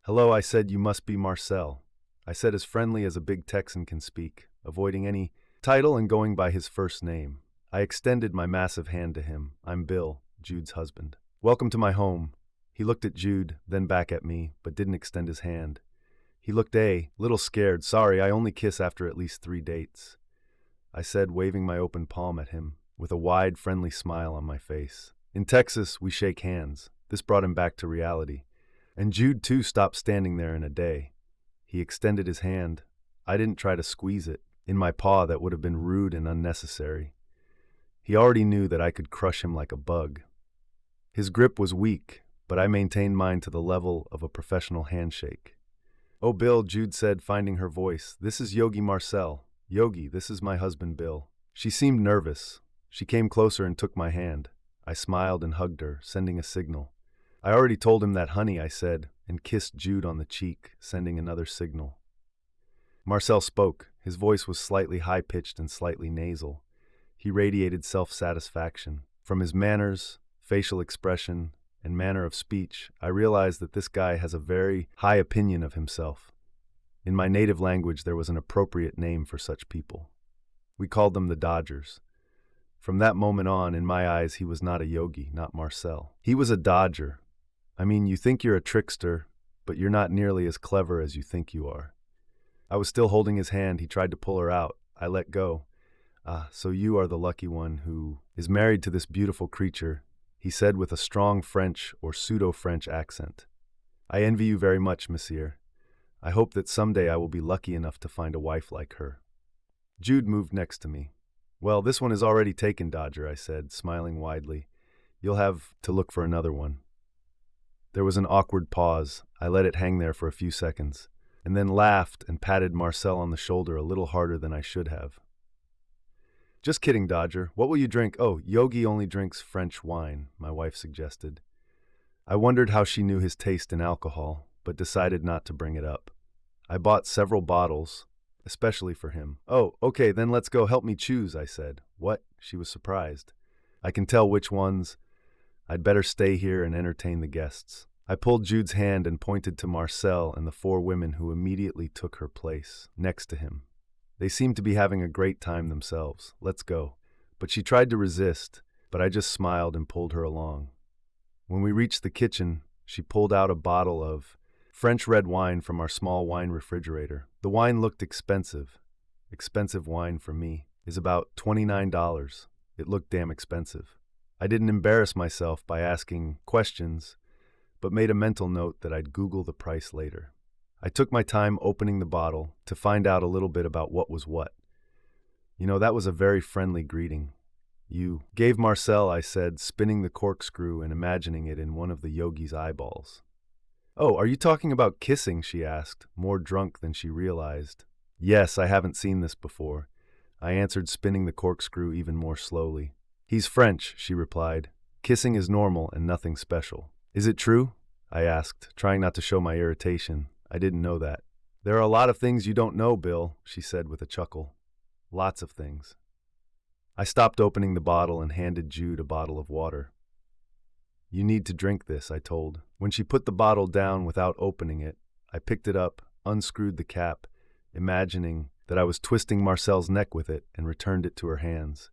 "Hello," I said, "you must be Marcel." I said as friendly as a big Texan can speak, avoiding any title and going by his first name. I extended my massive hand to him. "I'm Bill, Jude's husband. Welcome to my home." He looked at Jude, then back at me, but didn't extend his hand. He looked a little scared. "Sorry, I only kiss after at least 3 dates," I said, waving my open palm at him, with a wide, friendly smile on my face. In Texas, we shake hands. This brought him back to reality. And Jude, too, stopped standing there in a day. He extended his hand. I didn't try to squeeze it in my paw. That would have been rude and unnecessary. He already knew that I could crush him like a bug. His grip was weak, but I maintained mine to the level of a professional handshake. "Oh, Bill," Jude said, finding her voice. "This is Yogi Marcel." "Yogi, this is my husband, Bill." She seemed nervous. She came closer and took my hand. I smiled and hugged her, sending a signal. "I already told him that, honey," I said, and kissed Jude on the cheek, sending another signal. Marcel spoke. His voice was slightly high-pitched and slightly nasal. He radiated self-satisfaction. From his manners, facial expression, and manner of speech, I realized that this guy has a very high opinion of himself. In my native language, there was an appropriate name for such people. We called them the Dodgers. From that moment on, in my eyes, he was not a yogi, not Marcel. He was a Dodger. I mean, you think you're a trickster, but you're not nearly as clever as you think you are. I was still holding his hand. He tried to pull her out. I let go. "Ah, so you are the lucky one who is married to this beautiful creature," he said with a strong French or pseudo-French accent. "I envy you very much, monsieur. I hope that someday I will be lucky enough to find a wife like her." Jude moved next to me. "Well, this one is already taken, Dodger," I said, smiling widely. "You'll have to look for another one." There was an awkward pause. I let it hang there for a few seconds, and then laughed and patted Marcel on the shoulder a little harder than I should have. "Just kidding, Dodger. What will you drink?" "Oh, Yogi only drinks French wine," my wife suggested. I wondered how she knew his taste in alcohol, but decided not to bring it up. I bought several bottles, especially for him. "Oh, okay, then let's go. Help me choose," I said. "What?" She was surprised. "I can tell which ones. I'd better stay here and entertain the guests." I pulled Jude's hand and pointed to Marcel and the 4 women who immediately took her place next to him. They seemed to be having a great time themselves. "Let's go." But she tried to resist, but I just smiled and pulled her along. When we reached the kitchen, she pulled out a bottle of French red wine from our small wine refrigerator. The wine looked expensive. Expensive wine for me is about $29. It looked damn expensive. I didn't embarrass myself by asking questions, but made a mental note that I'd Google the price later. I took my time opening the bottle to find out a little bit about what was what. "You know, that was a very friendly greeting. You gave Marcel," I said, spinning the corkscrew and imagining it in one of the yogi's eyeballs. "Oh, are you talking about kissing?" she asked, more drunk than she realized. "Yes, I haven't seen this before," I answered, spinning the corkscrew even more slowly. "He's French," she replied. "Kissing is normal and nothing special." "Is it true?" I asked, trying not to show my irritation. I didn't know that. "There are a lot of things you don't know, Bill," she said with a chuckle. "Lots of things." I stopped opening the bottle and handed Jude a bottle of water. "You need to drink this," I told. When she put the bottle down without opening it, I picked it up, unscrewed the cap, imagining that I was twisting Marcel's neck with it, and returned it to her hands.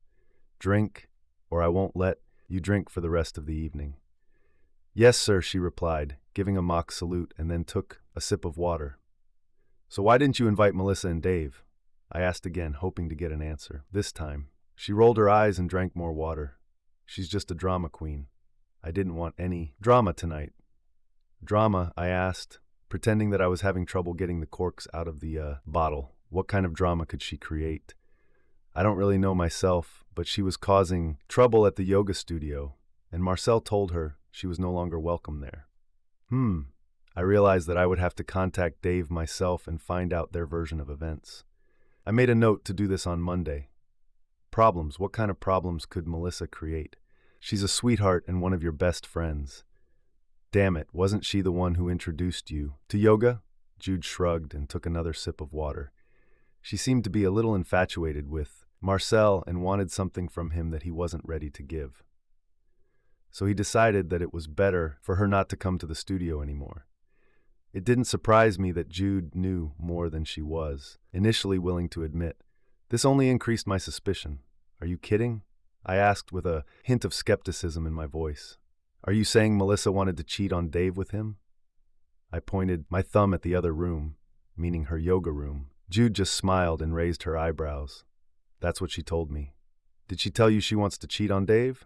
"Drink, or I won't let you drink for the rest of the evening." "Yes, sir," she replied, giving a mock salute, and then took a sip of water. "So why didn't you invite Melissa and Dave?" I asked again, hoping to get an answer. This time, she rolled her eyes and drank more water. "She's just a drama queen. I didn't want any drama tonight." "Drama?" I asked, pretending that I was having trouble getting the corks out of the bottle. What kind of drama could she create? I don't really know myself, but she was causing trouble at the yoga studio, and Marcel told her she was no longer welcome there. I realized that I would have to contact Dave myself and find out their version of events. I made a note to do this on Monday. Problems. What kind of problems could Melissa create? She's a sweetheart and one of your best friends. Damn it, wasn't she the one who introduced you to yoga? Jude shrugged and took another sip of water. She seemed to be a little infatuated with Marcel and wanted something from him that he wasn't ready to give. So he decided that it was better for her not to come to the studio anymore. It didn't surprise me that Jude knew more than she was initially willing to admit. This only increased my suspicion. Are you kidding? I asked with a hint of skepticism in my voice. Are you saying Melissa wanted to cheat on Dave with him? I pointed my thumb at the other room, meaning her yoga room. Jude just smiled and raised her eyebrows. That's what she told me. Did she tell you she wants to cheat on Dave?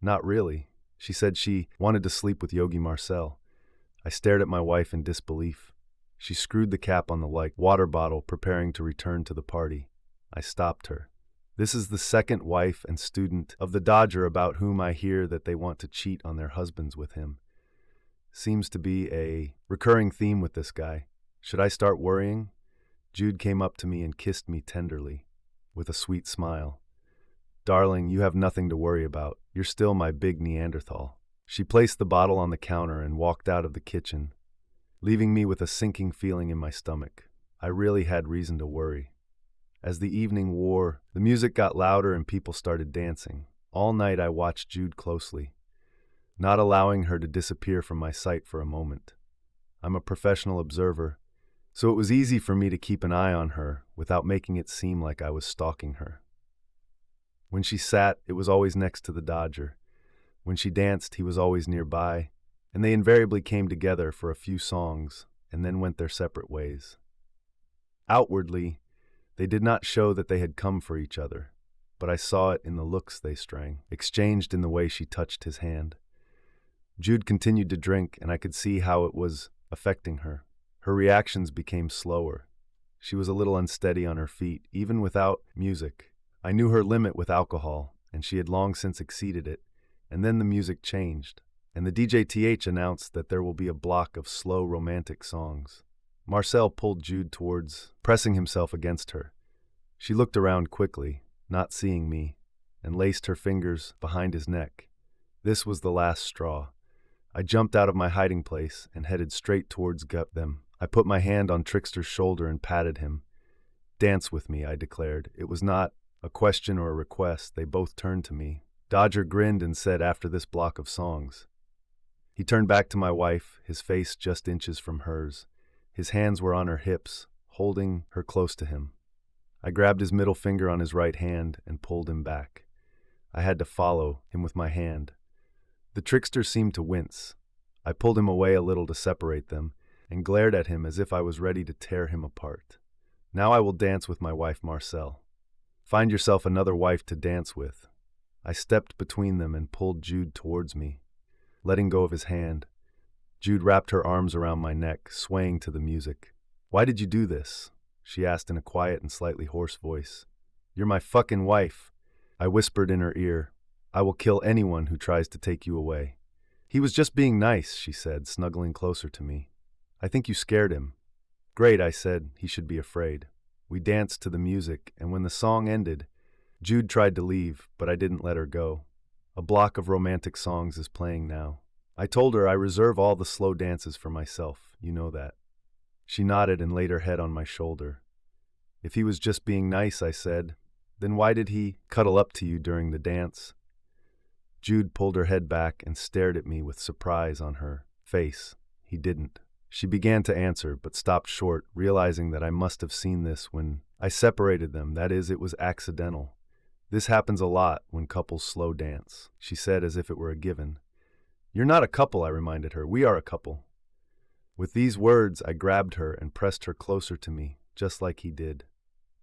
Not really. She said she wanted to sleep with Yogi Marcel. I stared at my wife in disbelief. She screwed the cap on the water bottle, preparing to return to the party. I stopped her. This is the second wife and student of the Dodger about whom I hear that they want to cheat on their husbands with him. Seems to be a recurring theme with this guy. Should I start worrying? Jude came up to me and kissed me tenderly, with a sweet smile. Darling, you have nothing to worry about. You're still my big Neanderthal. She placed the bottle on the counter and walked out of the kitchen, leaving me with a sinking feeling in my stomach. I really had reason to worry. As the evening wore, the music got louder and people started dancing. All night I watched Jude closely, not allowing her to disappear from my sight for a moment. I'm a professional observer, so it was easy for me to keep an eye on her without making it seem like I was stalking her. When she sat, it was always next to the Dodger. When she danced, he was always nearby, and they invariably came together for a few songs and then went their separate ways. Outwardly, they did not show that they had come for each other, but I saw it in the looks they exchanged in the way she touched his hand. Jude continued to drink, and I could see how it was affecting her. Her reactions became slower. She was a little unsteady on her feet, even without music. I knew her limit with alcohol, and she had long since exceeded it. And then the music changed, and the DJ announced that there will be a block of slow romantic songs. Marcel pulled Jude towards, pressing himself against her. She looked around quickly, not seeing me, and laced her fingers behind his neck. This was the last straw. I jumped out of my hiding place and headed straight towards them. I put my hand on Trickster's shoulder and patted him. Dance with me, I declared. It was not a question or a request. They both turned to me. Dodger grinned and said after this block of songs. He turned back to my wife, his face just inches from hers. His hands were on her hips, holding her close to him. I grabbed his middle finger on his right hand and pulled him back. I had to follow him with my hand. The Trickster seemed to wince. I pulled him away a little to separate them and glared at him as if I was ready to tear him apart. Now I will dance with my wife Marcel. Find yourself another wife to dance with. I stepped between them and pulled Jude towards me, letting go of his hand. Jude wrapped her arms around my neck, swaying to the music. Why did you do this? She asked in a quiet and slightly hoarse voice. You're my fucking wife. I whispered in her ear. I will kill anyone who tries to take you away. He was just being nice, she said, snuggling closer to me. I think you scared him. Great, I said. He should be afraid. We danced to the music, and when the song ended, Jude tried to leave, but I didn't let her go. A block of romantic songs is playing now. I told her I reserve all the slow dances for myself. You know that. She nodded and laid her head on my shoulder. If he was just being nice, I said, then why did he cuddle up to you during the dance? Jude pulled her head back and stared at me with surprise on her face. He didn't. She began to answer, but stopped short, realizing that I must have seen this when I separated them. That is, it was accidental. This happens a lot when couples slow dance, she said as if it were a given. You're not a couple, I reminded her. We are a couple. With these words, I grabbed her and pressed her closer to me, just like he did.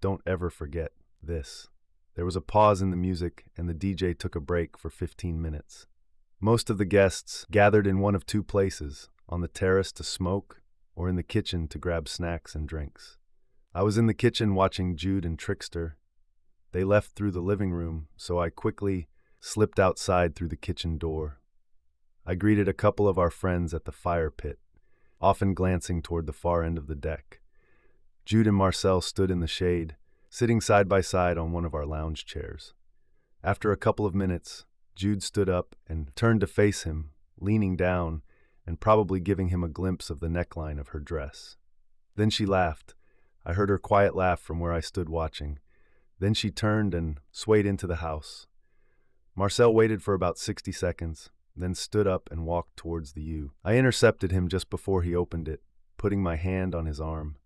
Don't ever forget this. There was a pause in the music, and the DJ took a break for 15 minutes. Most of the guests gathered in one of two places, on the terrace to smoke or in the kitchen to grab snacks and drinks. I was in the kitchen watching Jude and Trickster. They left through the living room, so I quickly slipped outside through the kitchen door. I greeted a couple of our friends at the fire pit, often glancing toward the far end of the deck. Jude and Marcel stood in the shade, sitting side by side on one of our lounge chairs. After a couple of minutes, Jude stood up and turned to face him, leaning down and probably giving him a glimpse of the neckline of her dress. Then she laughed. I heard her quiet laugh from where I stood watching. Then she turned and swayed into the house. Marcel waited for about 60 seconds, then stood up and walked towards the U. I intercepted him just before he opened it, putting my hand on his arm.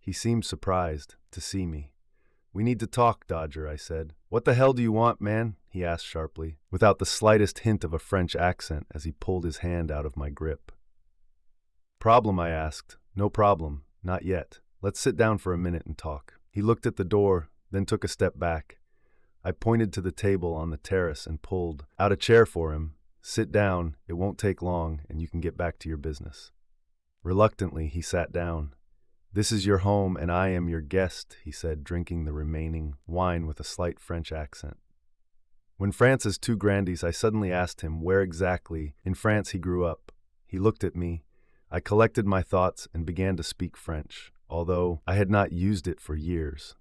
He seemed surprised to see me. "We need to talk, Dodger," I said. "What the hell do you want, man?" he asked sharply, without the slightest hint of a French accent as he pulled his hand out of my grip. "Problem?" I asked. "No problem. Not yet. Let's sit down for a minute and talk." He looked at the door, then took a step back. I pointed to the table on the terrace and pulled out a chair for him. "Sit down, it won't take long, and you can get back to your business." Reluctantly, he sat down. "This is your home, and I am your guest," he said, drinking the remaining wine with a slight French accent. When France is two grandies, I suddenly asked him where exactly in France he grew up. He looked at me. I collected my thoughts and began to speak French, although I had not used it for years.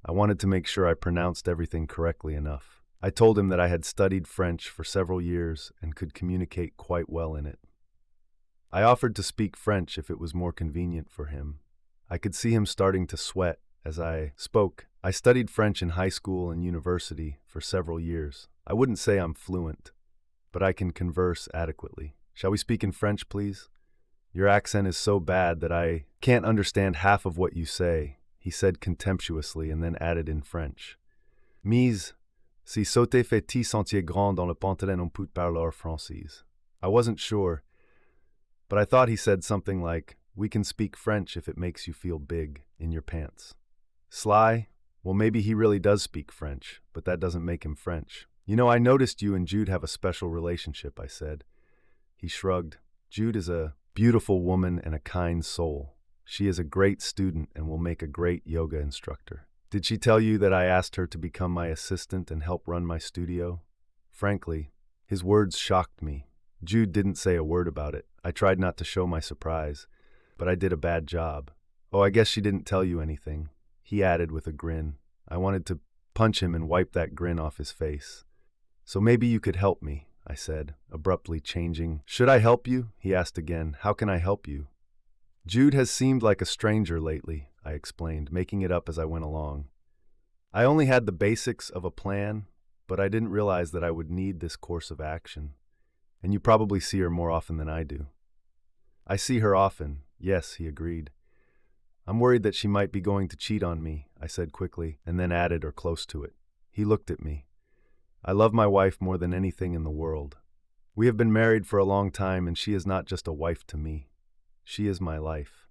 I wanted to make sure I pronounced everything correctly enough. I told him that I had studied French for several years and could communicate quite well in it. I offered to speak French if it was more convenient for him. I could see him starting to sweat as I spoke. I studied French in high school and university for several years. I wouldn't say I'm fluent, but I can converse adequately. "Shall we speak in French, please? Your accent is so bad that I can't understand half of what you say," he said contemptuously and then added in French. "Mais, si sauter fait-il sentir grand dans le pantalon on peut parler français." I wasn't sure, but I thought he said something like, "We can speak French if it makes you feel big in your pants." Sly? Well, maybe he really does speak French, but that doesn't make him French. "You know, I noticed you and Jude have a special relationship," I said. He shrugged. "Jude is a beautiful woman and a kind soul. She is a great student and will make a great yoga instructor." "Did she tell you that I asked her to become my assistant and help run my studio?" Frankly, his words shocked me. Jude didn't say a word about it. I tried not to show my surprise, but I did a bad job. "Oh, I guess she didn't tell you anything," he added with a grin. I wanted to punch him and wipe that grin off his face. "So maybe you could help me," I said, abruptly changing. "Should I help you?" he asked again. "How can I help you?" "Jude has seemed like a stranger lately," I explained, making it up as I went along. I only had the basics of a plan, but I didn't realize that I would need this course of action. "And you probably see her more often than I do." "I see her often, yes," he agreed. "I'm worried that she might be going to cheat on me," I said quickly, and then added, or close to it. He looked at me. "I love my wife more than anything in the world. We have been married for a long time, and she is not just a wife to me. She is my life.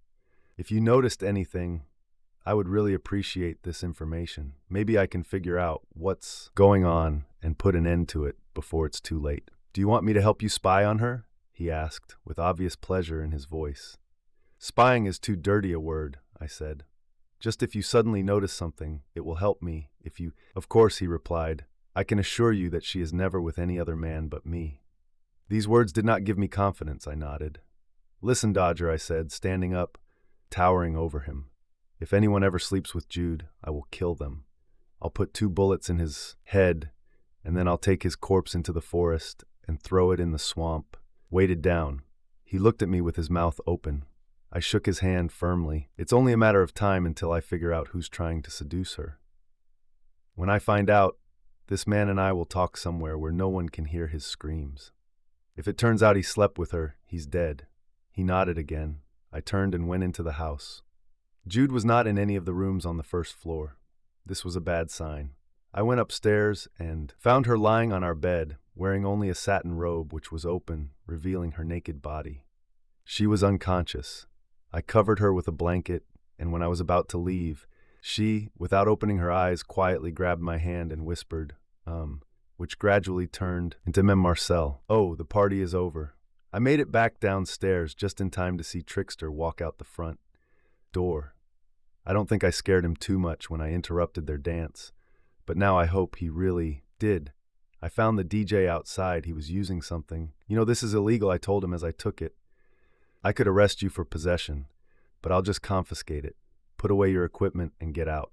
If you noticed anything, I would really appreciate this information. Maybe I can figure out what's going on and put an end to it before it's too late." "Do you want me to help you spy on her?" he asked, with obvious pleasure in his voice. "Spying is too dirty a word," I said. "Just if you suddenly notice something, it will help me if you—" "Of course," he replied. "I can assure you that she is never with any other man but me." These words did not give me confidence, I nodded. "Listen, Dodger," I said, standing up, towering over him. "If anyone ever sleeps with Jude, I will kill them. I'll put 2 bullets in his head, and then I'll take his corpse into the forest and throw it in the swamp, weighted down." He looked at me with his mouth open. I shook his hand firmly. "It's only a matter of time until I figure out who's trying to seduce her. When I find out, this man and I will talk somewhere where no one can hear his screams. If it turns out he slept with her, he's dead." He nodded again. I turned and went into the house. Jude was not in any of the rooms on the first floor. This was a bad sign. I went upstairs and found her lying on our bed, wearing only a satin robe which was open, revealing her naked body. She was unconscious. I covered her with a blanket, and when I was about to leave, she, without opening her eyes, quietly grabbed my hand and whispered, which gradually turned into Mem Marcel. "Oh, the party is over." I made it back downstairs just in time to see Trickster walk out the front door. I don't think I scared him too much when I interrupted their dance, but now I hope he really did. I found the DJ outside. He was using something. "You know, this is illegal," I told him as I took it. "I could arrest you for possession, but I'll just confiscate it. Put away your equipment and get out."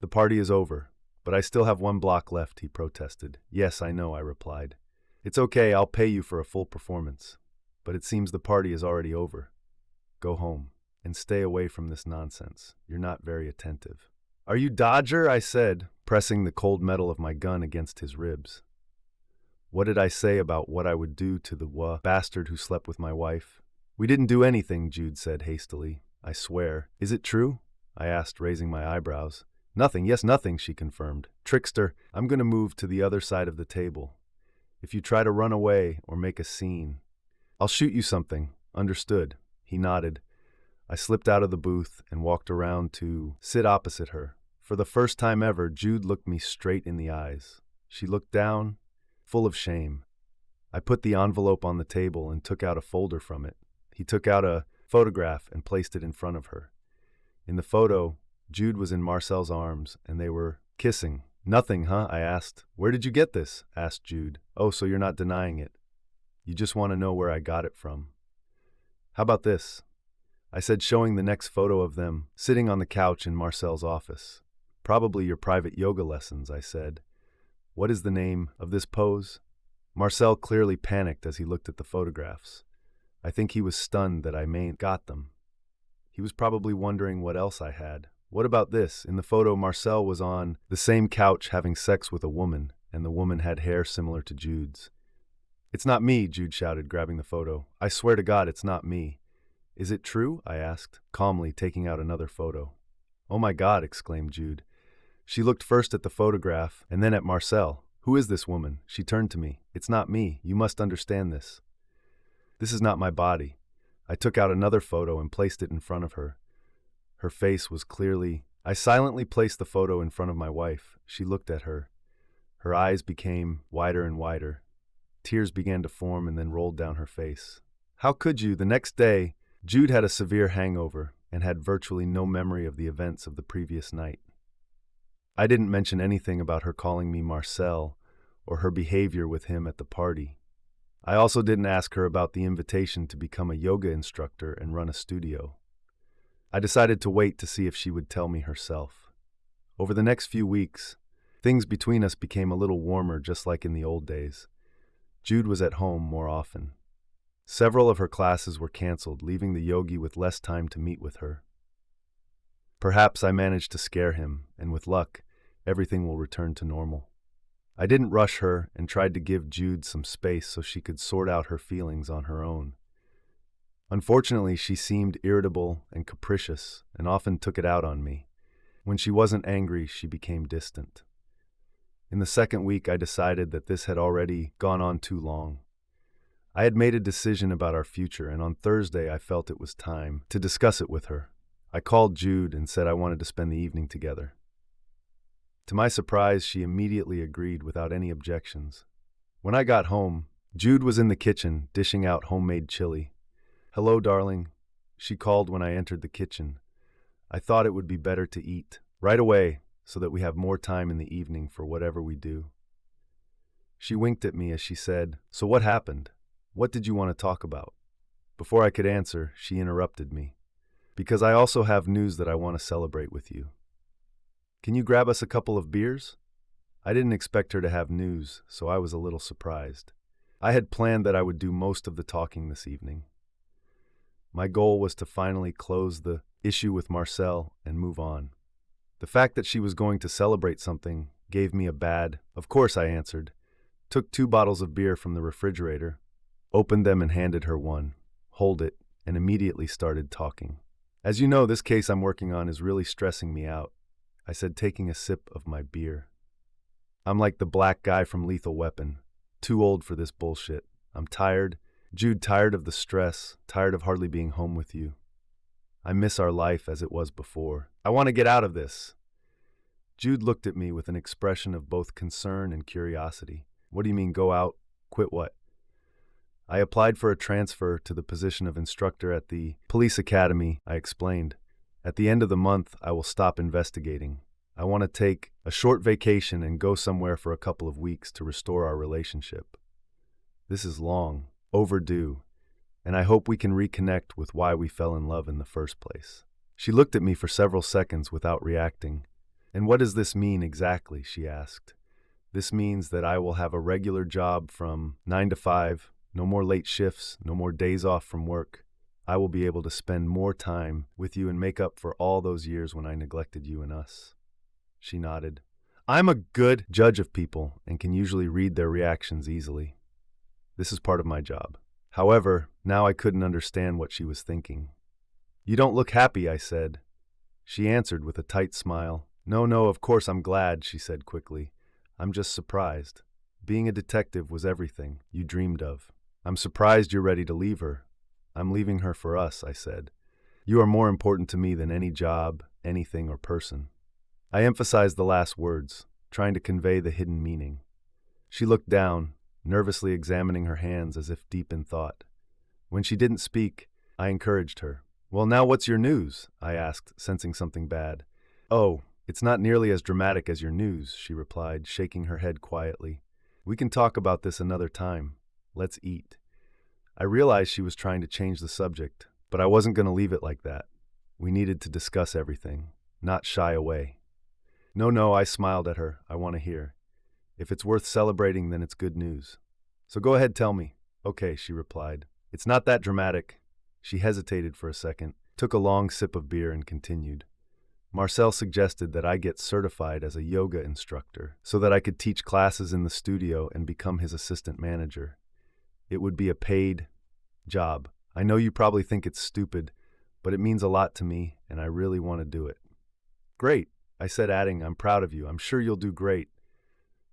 The party is over, but I still have 1 block left, he protested. Yes, I know, I replied. It's okay, I'll pay you for a full performance. But it seems the party is already over. Go home and stay away from this nonsense. You're not very attentive. Are you Dodger? I said, pressing the cold metal of my gun against his ribs. What did I say about what I would do to the bastard who slept with my wife? We didn't do anything, Jude said hastily. I swear. Is it true? I asked, raising my eyebrows. Nothing, yes, nothing, she confirmed. Trickster, I'm going to move to the other side of the table. If you try to run away or make a scene, I'll shoot you something. Understood. He nodded. I slipped out of the booth and walked around to sit opposite her. For the first time ever, Jude looked me straight in the eyes. She looked down, full of shame. I put the envelope on the table and took out a folder from it. He took out a photograph and placed it in front of her. In the photo, Jude was in Marcel's arms, and they were kissing. Nothing, huh? I asked. Where did you get this? Asked Jude. Oh, so you're not denying it. You just want to know where I got it from. How about this? I said, showing the next photo of them sitting on the couch in Marcel's office. Probably your private yoga lessons, I said. What is the name of this pose? Marcel clearly panicked as he looked at the photographs. I think he was stunned that I got them. He was probably wondering what else I had. What about this? In the photo, Marcel was on the same couch having sex with a woman, and the woman had hair similar to Jude's. It's not me, Jude shouted, grabbing the photo. I swear to God, it's not me. Is it true? I asked, calmly, taking out another photo. Oh my God, exclaimed Jude. She looked first at the photograph and then at Marcel. Who is this woman? She turned to me. It's not me. You must understand this. This is not my body. I took out another photo and placed it in front of her. Her face was clearly... I silently placed the photo in front of my wife. She looked at her. Her eyes became wider and wider. Tears began to form and then rolled down her face. How could you? The next day, Jude had a severe hangover and had virtually no memory of the events of the previous night. I didn't mention anything about her calling me Marcel or her behavior with him at the party. I also didn't ask her about the invitation to become a yoga instructor and run a studio. I decided to wait to see if she would tell me herself. Over the next few weeks, things between us became a little warmer, just like in the old days. Jude was at home more often. Several of her classes were canceled, leaving the yogi with less time to meet with her. Perhaps I managed to scare him, and with luck, everything will return to normal. I didn't rush her and tried to give Jude some space so she could sort out her feelings on her own. Unfortunately, she seemed irritable and capricious and often took it out on me. When she wasn't angry, she became distant. In the second week, I decided that this had already gone on too long. I had made a decision about our future, and on Thursday I felt it was time to discuss it with her. I called Jude and said I wanted to spend the evening together. To my surprise, she immediately agreed without any objections. When I got home, Jude was in the kitchen, dishing out homemade chili. Hello, darling, she called when I entered the kitchen. I thought it would be better to eat right away so that we have more time in the evening for whatever we do. She winked at me as she said, So what happened? What did you want to talk about? Before I could answer, she interrupted me. Because I also have news that I want to celebrate with you. Can you grab us a couple of beers? I didn't expect her to have news, so I was a little surprised. I had planned that I would do most of the talking this evening. My goal was to finally close the issue with Marcel and move on. The fact that she was going to celebrate something gave me a bad, of course, I answered, took 2 bottles of beer from the refrigerator, opened them and handed her one, hold it, and immediately started talking. As you know, this case I'm working on is really stressing me out, I said, taking a sip of my beer. I'm like the black guy from Lethal Weapon, too old for this bullshit. I'm tired. Jude, tired of the stress, tired of hardly being home with you. I miss our life as it was before. I want to get out of this. Jude looked at me with an expression of both concern and curiosity. What do you mean, go out? Quit what? I applied for a transfer to the position of instructor at the police academy, I explained. At the end of the month, I will stop investigating. I want to take a short vacation and go somewhere for a couple of weeks to restore our relationship. This is long, overdue, and I hope we can reconnect with why we fell in love in the first place. She looked at me for several seconds without reacting. And what does this mean exactly? She asked. This means that I will have a regular job from 9 to 5, no more late shifts, no more days off from work. I will be able to spend more time with you and make up for all those years when I neglected you and us. She nodded. I'm a good judge of people and can usually read their reactions easily. This is part of my job. However, now I couldn't understand what she was thinking. You don't look happy, I said. She answered with a tight smile. No, of course I'm glad, she said quickly. I'm just surprised. Being a detective was everything you dreamed of. I'm surprised you're ready to leave her. I'm leaving her for us, I said. You are more important to me than any job, anything, or person. I emphasized the last words, trying to convey the hidden meaning. She looked down, nervously examining her hands as if deep in thought. When she didn't speak, I encouraged her. Well, now what's your news? I asked, sensing something bad. Oh, it's not nearly as dramatic as your news, she replied, shaking her head quietly. We can talk about this another time. Let's eat. I realized she was trying to change the subject, but I wasn't going to leave it like that. We needed to discuss everything, not shy away. No, I smiled at her. I want to hear. If it's worth celebrating, then it's good news. So go ahead, tell me. Okay, she replied. It's not that dramatic. She hesitated for a second, took a long sip of beer, and continued. Marcel suggested that I get certified as a yoga instructor so that I could teach classes in the studio and become his assistant manager. It would be a paid job. I know you probably think it's stupid, but it means a lot to me, and I really want to do it. Great, I said, adding, I'm proud of you. I'm sure you'll do great.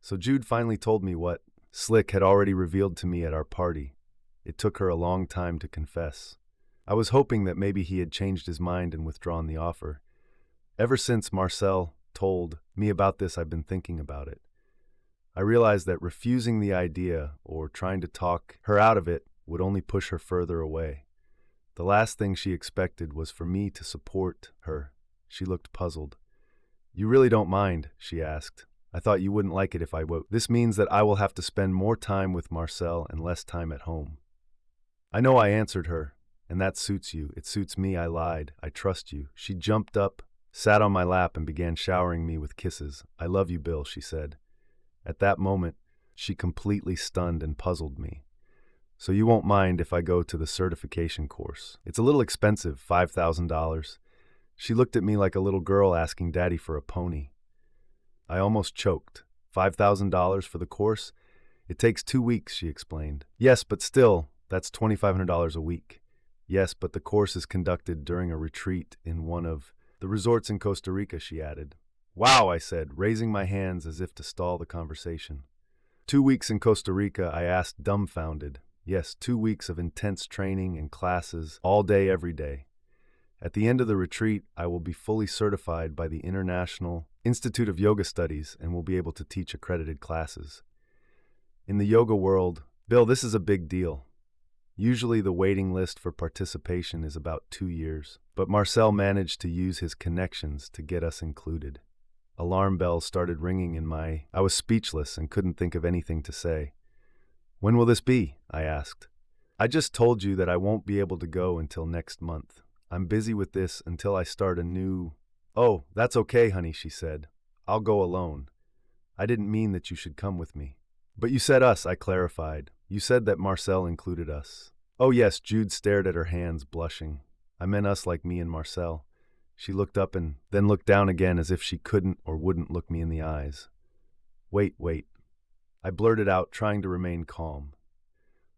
So Jude finally told me what Slick had already revealed to me at our party. It took her a long time to confess. I was hoping that maybe he had changed his mind and withdrawn the offer. Ever since Marcel told me about this, I've been thinking about it. I realized that refusing the idea or trying to talk her out of it would only push her further away. The last thing she expected was for me to support her. She looked puzzled. You really don't mind? She asked. I thought you wouldn't like it if I would. This means that I will have to spend more time with Marcel and less time at home. I know, I answered her, and that suits you. It suits me, I lied. I trust you. She jumped up, sat on my lap, and began showering me with kisses. I love you, Bill, she said. At that moment, she completely stunned and puzzled me. So you won't mind if I go to the certification course? It's a little expensive, $5,000. She looked at me like a little girl asking Daddy for a pony. I almost choked. $5,000 for the course? It takes 2 weeks, she explained. Yes, but still, that's $2,500 a week. Yes, but the course is conducted during a retreat in one of the resorts in Costa Rica, she added. Wow, I said, raising my hands as if to stall the conversation. 2 weeks in Costa Rica, I asked, dumbfounded. Yes, 2 weeks of intense training and classes, all day, every day. At the end of the retreat, I will be fully certified by the International Institute of Yoga Studies and will be able to teach accredited classes. In the yoga world, Bill, this is a big deal. Usually the waiting list for participation is about 2 years, but Marcel managed to use his connections to get us included. Alarm bells started ringing I was speechless and couldn't think of anything to say. When will this be? I asked. I just told you that I won't be able to go until next month. I'm busy with this until I start a new... Oh, that's okay, honey, she said. I'll go alone. I didn't mean that you should come with me. But you said us, I clarified. You said that Marcel included us. Oh yes, Jude stared at her hands, blushing. I meant us, like me and Marcel. She looked up and then looked down again as if she couldn't or wouldn't look me in the eyes. Wait. I blurted out, trying to remain calm.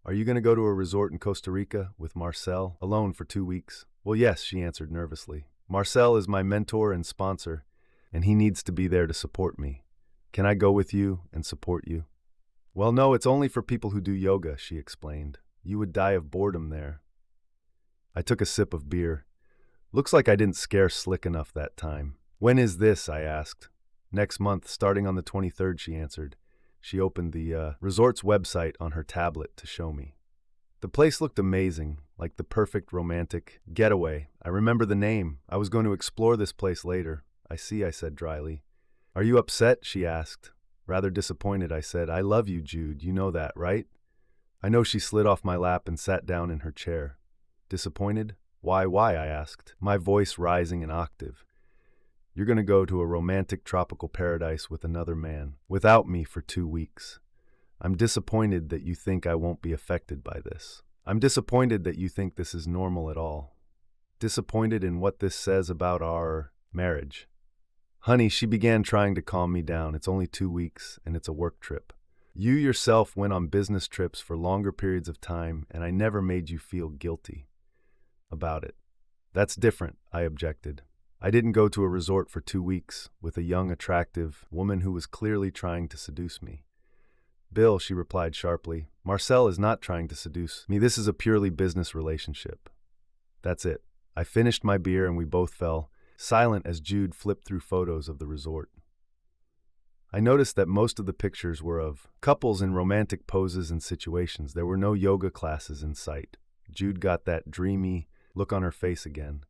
Are you going to go to a resort in Costa Rica with Marcel, alone for 2 weeks? Well, yes, she answered nervously. Marcel is my mentor and sponsor, and he needs to be there to support me. Can I go with you and support you? Well, no, it's only for people who do yoga, she explained. You would die of boredom there. I took a sip of beer. Looks like I didn't scare Slick enough that time. When is this? I asked. Next month, starting on the 23rd, she answered. She opened the resort's website on her tablet to show me. The place looked amazing, like the perfect romantic getaway. I remember the name. I was going to explore this place later. I see, I said dryly. Are you upset? She asked. Rather disappointed, I said. I love you, Jude. You know that, right? I know. She slid off my lap and sat down in her chair. Disappointed? Why, I asked, my voice rising an octave. You're going to go to a romantic tropical paradise with another man, without me for 2 weeks. I'm disappointed that you think I won't be affected by this. I'm disappointed that you think this is normal at all. Disappointed in what this says about our marriage. Honey, she began trying to calm me down. It's only 2 weeks, and it's a work trip. You yourself went on business trips for longer periods of time, and I never made you feel guilty about it. That's different, I objected. I didn't go to a resort for 2 weeks with a young, attractive woman who was clearly trying to seduce me. Bill, she replied sharply, Marcel is not trying to seduce me. This is a purely business relationship. That's it. I finished my beer and we both fell silent as Jude flipped through photos of the resort. I noticed that most of the pictures were of couples in romantic poses and situations. There were no yoga classes in sight. Jude got that dreamy look on her face again.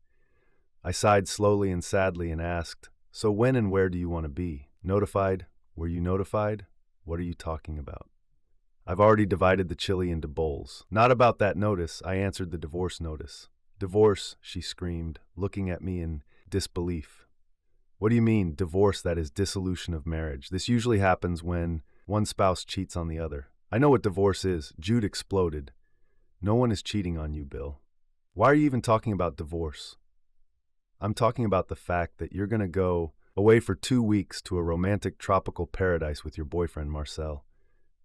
I sighed slowly and sadly and asked, so when and where do you want to be? Notified? Were you notified? What are you talking about? I've already divided the chili into bowls. Not about that notice, I answered the divorce notice. Divorce, she screamed, looking at me in disbelief. What do you mean, divorce? That is dissolution of marriage. This usually happens when one spouse cheats on the other. I know what divorce is. Jude exploded. No one is cheating on you, Bill. Why are you even talking about divorce? I'm talking about the fact that you're going to go away for 2 weeks to a romantic tropical paradise with your boyfriend, Marcel.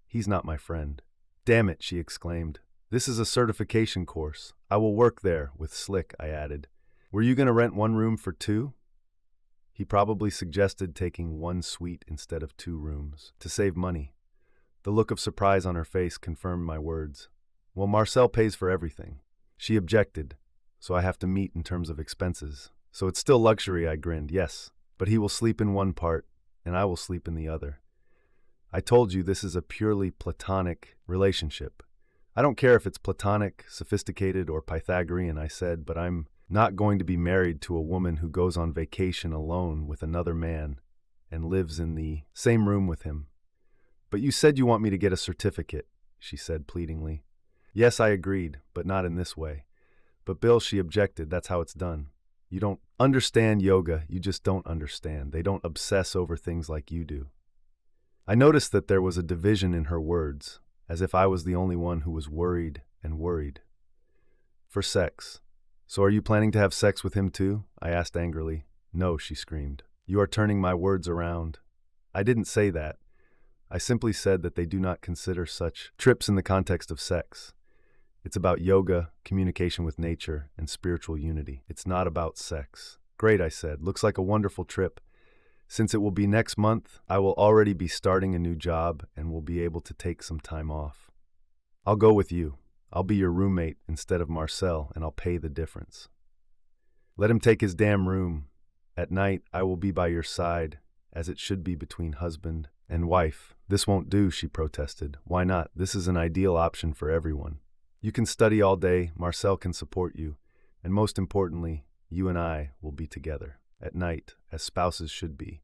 He's not my friend. Damn it, she exclaimed. This is a certification course. I will work there with Slick, I added. Were you going to rent one room for 2? He probably suggested taking 1 suite instead of 2 rooms, to save money. The look of surprise on her face confirmed my words. Well, Marcel pays for everything. She objected, so I have to meet in terms of expenses. So it's still luxury, I grinned. Yes, but he will sleep in one part, and I will sleep in the other. I told you this is a purely platonic relationship. I don't care if it's platonic, sophisticated, or Pythagorean, I said, but I'm not going to be married to a woman who goes on vacation alone with another man and lives in the same room with him. But you said you want me to get a certificate, she said pleadingly. Yes, I agreed, but not in this way. But Bill, she objected, that's how it's done. You don't understand yoga, you just don't understand. They don't obsess over things like you do. I noticed that there was a division in her words, as if I was the only one who was worried and worried. For sex. So are you planning to have sex with him too? I asked angrily. No, she screamed. You are turning my words around. I didn't say that. I simply said that they do not consider such trips in the context of sex. It's about yoga, communication with nature, and spiritual unity. It's not about sex. Great, I said. Looks like a wonderful trip. Since it will be next month, I will already be starting a new job and will be able to take some time off. I'll go with you. I'll be your roommate instead of Marcel, and I'll pay the difference. Let him take his damn room. At night, I will be by your side, as it should be between husband and wife. This won't do, she protested. Why not? This is an ideal option for everyone. You can study all day, Marcel can support you, and most importantly, you and I will be together, at night, as spouses should be.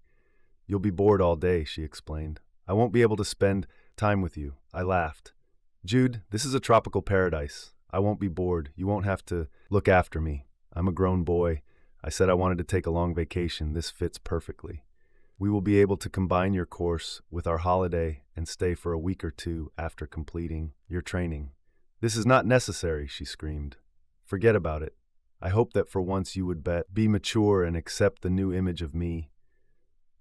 You'll be bored all day, she explained. I won't be able to spend time with you. I laughed. Jude, this is a tropical paradise. I won't be bored. You won't have to look after me. I'm a grown boy. I said I wanted to take a long vacation. This fits perfectly. We will be able to combine your course with our holiday and stay for a week or 2 after completing your training. This is not necessary, she screamed. Forget about it. I hope that for once you would be mature and accept the new image of me,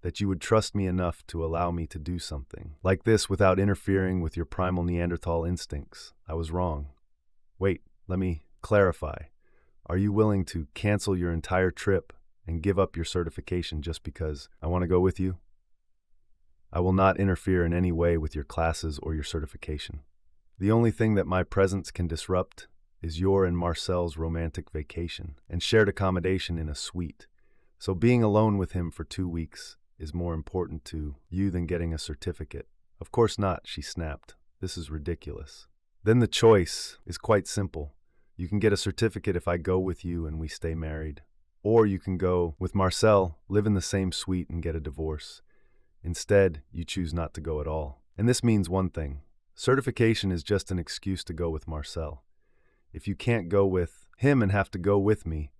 that you would trust me enough to allow me to do something like this without interfering with your primal Neanderthal instincts. I was wrong. Wait, let me clarify. Are you willing to cancel your entire trip and give up your certification just because I want to go with you? I will not interfere in any way with your classes or your certification. The only thing that my presence can disrupt is your and Marcel's romantic vacation and shared accommodation in a suite. So being alone with him for 2 weeks is more important to you than getting a certificate. Of course not, she snapped. This is ridiculous. Then the choice is quite simple. You can get a certificate if I go with you and we stay married. Or you can go with Marcel, live in the same suite, and get a divorce. Instead, you choose not to go at all. And this means one thing. Certification is just an excuse to go with Marcel. If you can't go with him and have to go with me,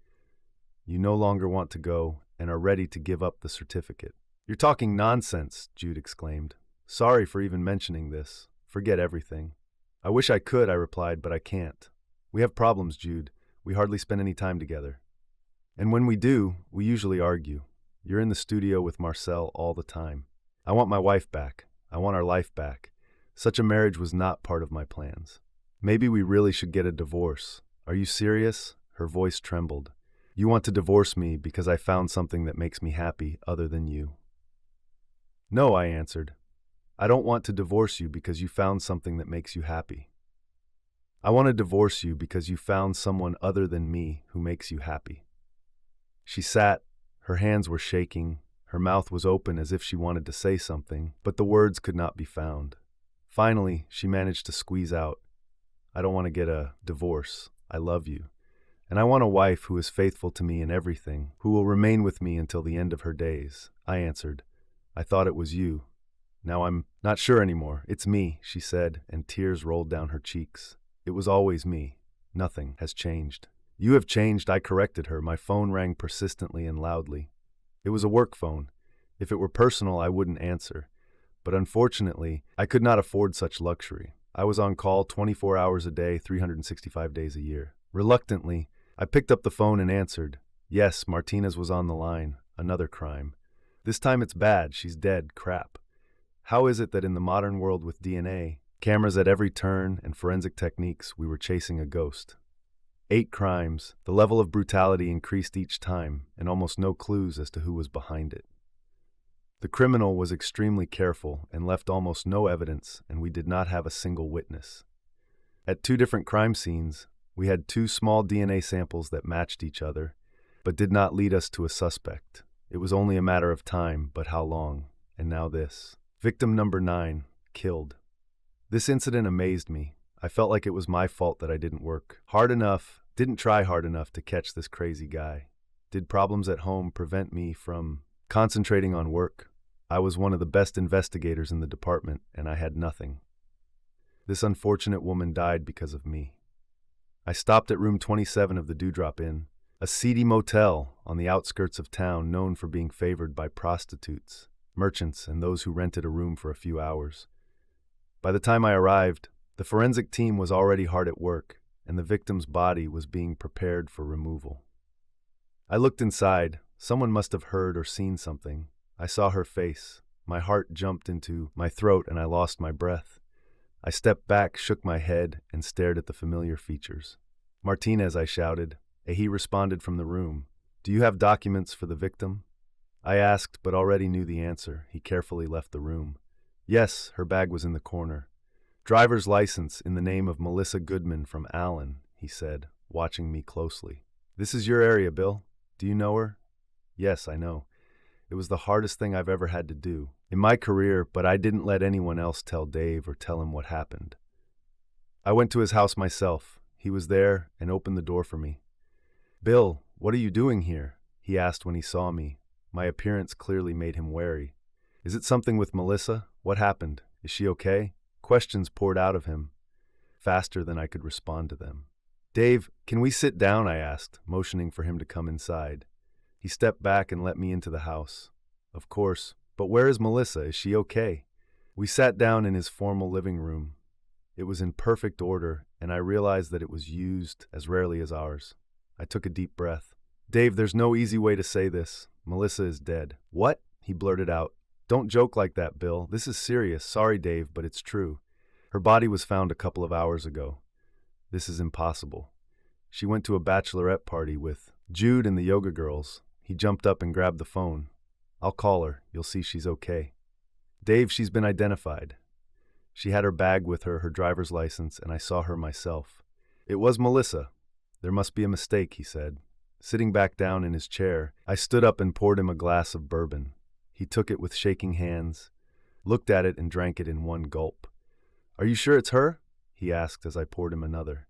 you no longer want to go and are ready to give up the certificate. "You're talking nonsense," Jude exclaimed. "Sorry for even mentioning this. Forget everything." "I wish I could," I replied, "but I can't. We have problems, Jude. We hardly spend any time together. And when we do, we usually argue. You're in the studio with Marcel all the time. I want my wife back. I want our life back. Such a marriage was not part of my plans. Maybe we really should get a divorce. Are you serious?" Her voice trembled. "You want to divorce me because I found something that makes me happy other than you?" "No," I answered. "I don't want to divorce you because you found something that makes you happy. I want to divorce you because you found someone other than me who makes you happy." She sat. Her hands were shaking. Her mouth was open as if she wanted to say something, but the words could not be found. Finally, she managed to squeeze out, "I don't want to get a divorce. I love you. And I want a wife who is faithful to me in everything, who will remain with me until the end of her days." I answered, "I thought it was you. Now I'm not sure anymore. It's me," she said, and tears rolled down her cheeks. "It was always me. Nothing has changed." "You have changed," I corrected her. My phone rang persistently and loudly. It was a work phone. If it were personal, I wouldn't answer. But unfortunately, I could not afford such luxury. I was on call 24 hours a day, 365 days a year. Reluctantly, I picked up the phone and answered. Yes, Martinez was on the line. Another crime. This time it's bad. She's dead. Crap. How is it that in the modern world with DNA, cameras at every turn, and forensic techniques, we were chasing a ghost? 8 crimes. The level of brutality increased each time, and almost no clues as to who was behind it. The criminal was extremely careful and left almost no evidence, and we did not have a single witness. At 2 different crime scenes, we had 2 small DNA samples that matched each other, but did not lead us to a suspect. It was only a matter of time, but how long? And now this. Victim number 9, killed. This incident amazed me. I felt like it was my fault that I didn't didn't try hard enough to catch this crazy guy. Did problems at home prevent me from concentrating on work? I was one of the best investigators in the department, and I had nothing. This unfortunate woman died because of me. I stopped at room 27 of the Dewdrop Inn, a seedy motel on the outskirts of town known for being favored by prostitutes, merchants, and those who rented a room for a few hours. By the time I arrived, the forensic team was already hard at work, and the victim's body was being prepared for removal. I looked inside. Someone must have heard or seen something. I saw her face. My heart jumped into my throat and I lost my breath. I stepped back, shook my head, and stared at the familiar features. "Martinez," I shouted. He responded from the room. "Do you have documents for the victim?" I asked, but already knew the answer. He carefully left the room. Yes, her bag was in the corner. "Driver's license in the name of Melissa Goodman from Allen," he said, watching me closely. "This is your area, Bill. Do you know her?" "Yes, I know. It was the hardest thing I've ever had to do in my career, but I didn't let anyone else tell Dave or tell him what happened. I went to his house myself. He was there and opened the door for me. "Bill, what are you doing here?" he asked when he saw me. My appearance clearly made him wary. "Is it something with Melissa? What happened? Is she okay?" Questions poured out of him, faster than I could respond to them. "Dave, can we sit down?" I asked, motioning for him to come inside. He stepped back and let me into the house. "Of course, but where is Melissa? Is she okay?" We sat down in his formal living room. It was in perfect order, and I realized that it was used as rarely as ours. I took a deep breath. "Dave, there's no easy way to say this. Melissa is dead." "What?" he blurted out. "Don't joke like that, Bill. This is serious. Sorry, Dave, but it's true. Her body was found a couple of hours ago." "This is impossible. She went to a bachelorette party with Jude and the yoga girls." He jumped up and grabbed the phone. "I'll call her. You'll see she's okay." "Dave, she's been identified. She had her bag with her, her driver's license, and I saw her myself. It was Melissa. There must be a mistake," he said. Sitting back down in his chair, I stood up and poured him a glass of bourbon. He took it with shaking hands, looked at it, and drank it in one gulp. "Are you sure it's her?" he asked as I poured him another.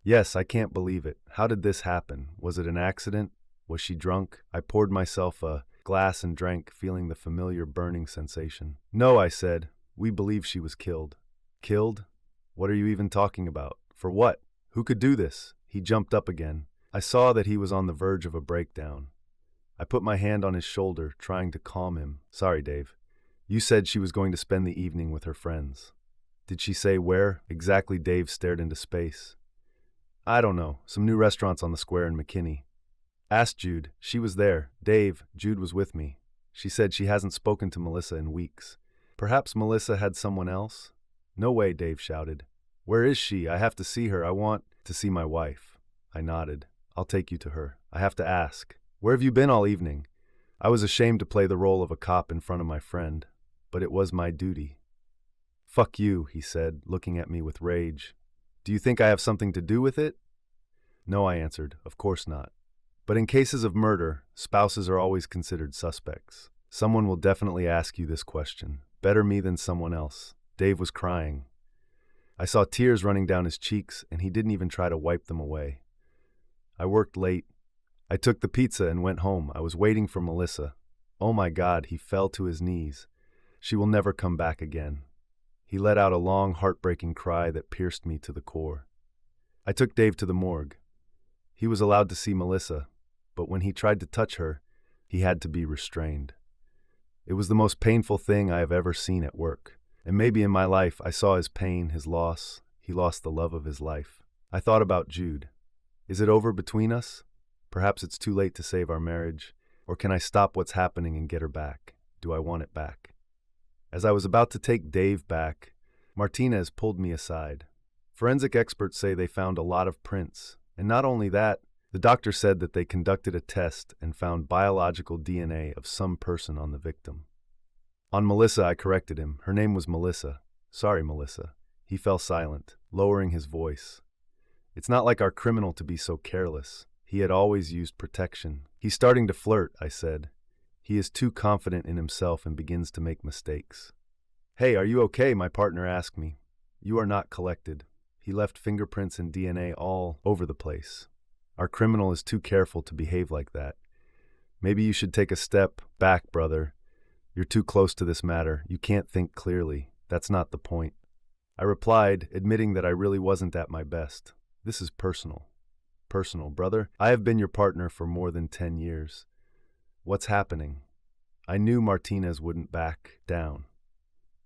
"Yes, I can't believe it. How did this happen? Was it an accident? Was she drunk?" I poured myself a glass and drank, feeling the familiar burning sensation. "No," I said. "We believe she was killed." "Killed? What are you even talking about? For what? Who could do this?" He jumped up again. I saw that he was on the verge of a breakdown. I put my hand on his shoulder, trying to calm him. Sorry, Dave. You said she was going to spend the evening with her friends. Did she say where? Exactly. Dave stared into space. I don't know. Some new restaurants on the square in McKinney. Asked Jude. She was there. Dave, Jude was with me. She said she hasn't spoken to Melissa in weeks. Perhaps Melissa had someone else? No way, Dave shouted. Where is she? I have to see her. I want to see my wife. I nodded. I'll take you to her. I have to ask. Where have you been all evening? I was ashamed to play the role of a cop in front of my friend, but it was my duty. Fuck you, he said, looking at me with rage. Do you think I have something to do with it? No, I answered. Of course not. But in cases of murder, spouses are always considered suspects. Someone will definitely ask you this question. Better me than someone else. Dave was crying. I saw tears running down his cheeks, and he didn't even try to wipe them away. I worked late. I took the pizza and went home. I was waiting for Melissa. Oh my God, he fell to his knees. She will never come back again. He let out a long, heartbreaking cry that pierced me to the core. I took Dave to the morgue. He was allowed to see Melissa, but when he tried to touch her, he had to be restrained. It was the most painful thing I have ever seen at work. And maybe in my life I saw his pain, his loss. He lost the love of his life. I thought about Jude. Is it over between us? Perhaps it's too late to save our marriage. Or can I stop what's happening and get her back? Do I want it back? As I was about to take Dave back, Martinez pulled me aside. Forensic experts say they found a lot of prints. And not only that, the doctor said that they conducted a test and found biological DNA of some person on the victim. On Melissa, I corrected him. Her name was Melissa. Sorry, Melissa. He fell silent, lowering his voice. It's not like our criminal to be so careless. He had always used protection. He's starting to flirt, I said. He is too confident in himself and begins to make mistakes. Hey, are you okay? My partner asked me. You are not collected. He left fingerprints and DNA all over the place. Our criminal is too careful to behave like that. Maybe you should take a step back, brother. You're too close to this matter. You can't think clearly. That's not the point. I replied, admitting that I really wasn't at my best. This is personal. Personal, brother. I have been your partner for more than 10 years. What's happening? I knew Martinez wouldn't back down.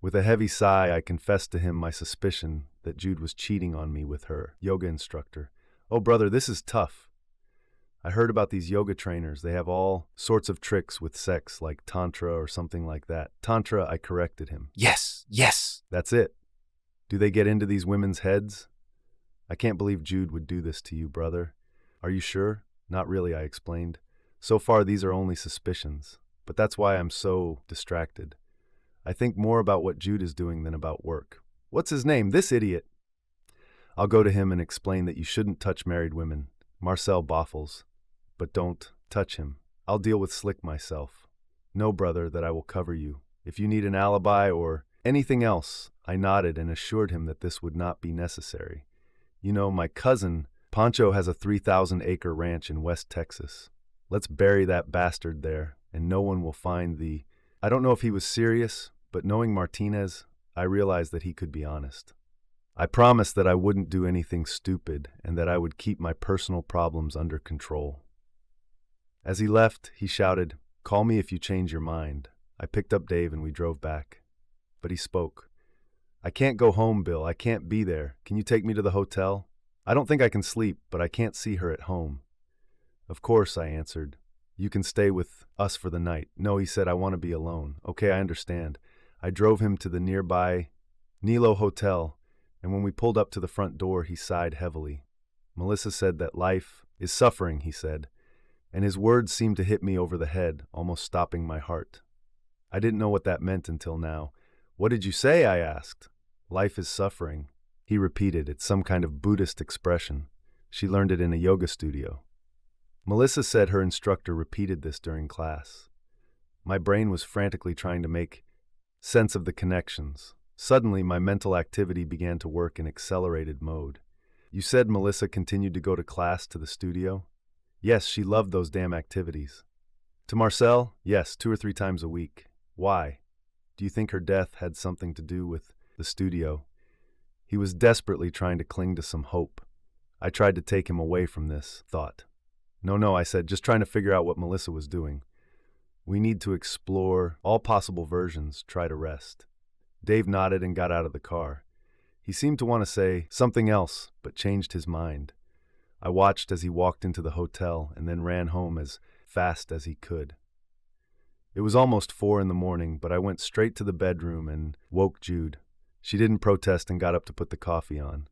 With a heavy sigh, I confessed to him my suspicion that Jude was cheating on me with her yoga instructor. Oh, brother, this is tough. I heard about these yoga trainers. They have all sorts of tricks with sex, like Tantra or something like that. Tantra, I corrected him. Yes. That's it. Do they get into these women's heads? I can't believe Jude would do this to you, brother. Are you sure? Not really, I explained. So far, these are only suspicions. But that's why I'm so distracted. I think more about what Jude is doing than about work. What's his name? This idiot. I'll go to him and explain that you shouldn't touch married women. Marcel Boffles. But don't touch him. I'll deal with Slick myself. Know, brother, that I will cover you. If you need an alibi or anything else, I nodded and assured him that this would not be necessary. You know, my cousin, Pancho, has a 3,000-acre ranch in West Texas. Let's bury that bastard there, and no one will find the... I don't know if he was serious, but knowing Martinez, I realized that he could be honest. I promised that I wouldn't do anything stupid and that I would keep my personal problems under control. As he left, he shouted, "Call me if you change your mind." I picked up Dave and we drove back. But he spoke. "I can't go home, Bill. I can't be there. Can you take me to the hotel? I don't think I can sleep, but I can't see her at home." "Of course," I answered. "You can stay with us for the night." "No," he said, "I want to be alone." "Okay, I understand." I drove him to the nearby Nilo Hotel, and when we pulled up to the front door, he sighed heavily. "Melissa said that life is suffering," he said, and his words seemed to hit me over the head, almost stopping my heart. I didn't know what that meant until now. "What did you say?" I asked. "Life is suffering," he repeated. It's some kind of Buddhist expression. She learned it in a yoga studio. Melissa said her instructor repeated this during class. My brain was frantically trying to make sense of the connections. Suddenly, my mental activity began to work in accelerated mode. "You said Melissa continued to go to class to the studio?" "Yes, she loved those damn activities." "To Marcel?" "Yes, 2 or 3 times a week." "Why? Do you think her death had something to do with the studio?" He was desperately trying to cling to some hope. I tried to take him away from this thought. No, I said, just trying to figure out what Melissa was doing. We need to explore all possible versions, try to rest. Dave nodded and got out of the car. He seemed to want to say something else, but changed his mind. I watched as he walked into the hotel and then ran home as fast as he could. It was almost 4 in the morning, but I went straight to the bedroom and woke Jude. She didn't protest and got up to put the coffee on.